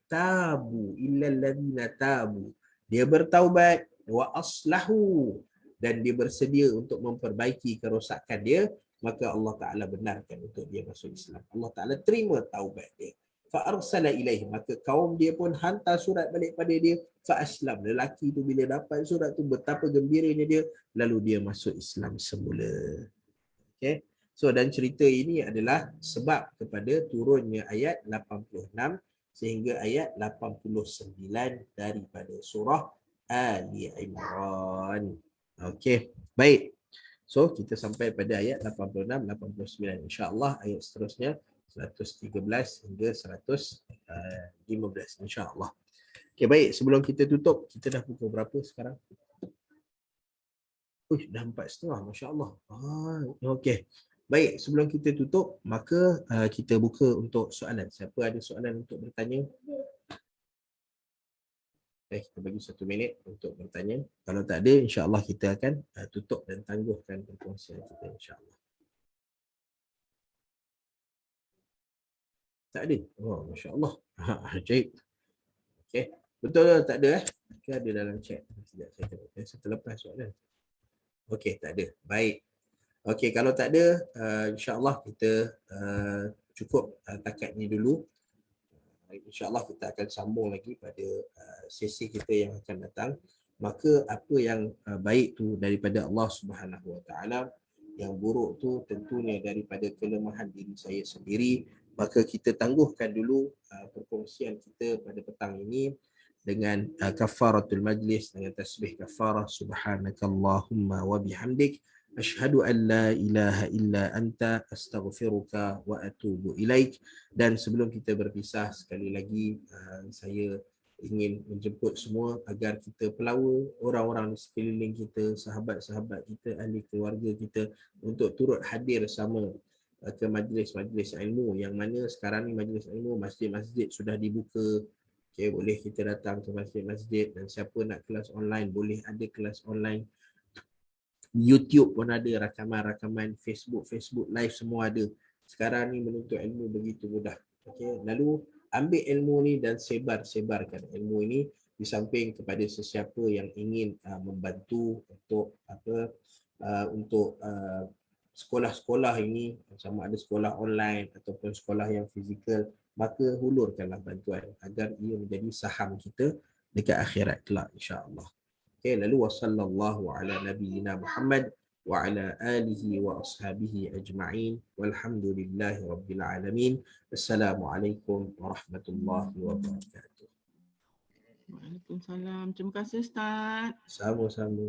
tabu illal ladzina tabu. Dia bertaubat wa aslahu, dan dia bersedia untuk memperbaiki kerosakan dia, maka Allah Ta'ala benarkan untuk dia masuk Islam. Allah Ta'ala terima taubat dia. Fa'arsala ilaih, maka kaum dia pun hantar surat balik pada dia. Fa'aslam, lelaki tu bila dapat surat tu betapa gembiranya dia, lalu dia masuk Islam semula. Okay. So dan cerita ini adalah sebab kepada turunnya ayat 86 sehingga ayat 89 daripada surah Ali Imran. Okey, baik. So kita sampai pada ayat 86 89. Insya-Allah ayat seterusnya 113 hingga 115 insya-Allah. Okey, baik, sebelum kita tutup, kita dah pukul berapa sekarang? Dah 4.30, masya-Allah. Okey. Baik, sebelum kita tutup, maka kita buka untuk soalan. Siapa ada soalan untuk bertanya? Kita bagi 1 minit untuk bertanya. Kalau tak ada, insya-Allah kita akan tutup dan tangguhkan perkongsian kita, insya-Allah. Tak ada? Oh, masya-Allah. Baik. Okey. Betul tak ada Okay, ada dalam chat. Sekejap saya tengok. Saya terlepas soalan. Okey, tak ada. Baik. Okey, kalau tak ada, insya-Allah kita cukup takat ni dulu. InsyaAllah kita akan sambung lagi pada sesi kita yang akan datang. Maka apa yang baik tu daripada Allah Subhanahu Wa Taala, yang buruk tu tentunya daripada kelemahan diri saya sendiri, Maka kita tangguhkan dulu perkongsian kita pada petang ini dengan kafaratul majlis, dengan tasbih kafarah, subhanakallahumma wa bihamdik asyhadu an la ilaha illa anta astaghfiruka wa atubu ilaik. Dan sebelum kita berpisah, sekali lagi saya ingin menjemput semua agar kita pelawa orang-orang di sekeliling kita, sahabat-sahabat kita, ahli keluarga kita untuk turut hadir sama ke majlis-majlis ilmu, yang mana sekarang ni majlis ilmu, masjid-masjid sudah dibuka. Okay, boleh kita datang ke masjid-masjid, dan siapa nak kelas online boleh ada kelas online. YouTube pun ada rakaman-rakaman, Facebook live semua ada. Sekarang ni menuntut ilmu begitu mudah. Okay, lalu ambil ilmu ni dan sebarkan ilmu ini di samping kepada sesiapa yang ingin membantu untuk untuk sekolah-sekolah ini, sama ada sekolah online ataupun sekolah yang fizikal, maka hulurkanlah bantuan agar ia menjadi saham kita dekat akhirat kelak, insya-Allah. Okay, lalu wassallallahu ala nabiyyina Muhammad wa ala alihi wa ashabihi ajma'in walhamdulillahi rabbil alamin. Assalamualaikum warahmatullahi wabarakatuh. Waalaikumsalam. Terima kasih Ustaz. Sama-sama.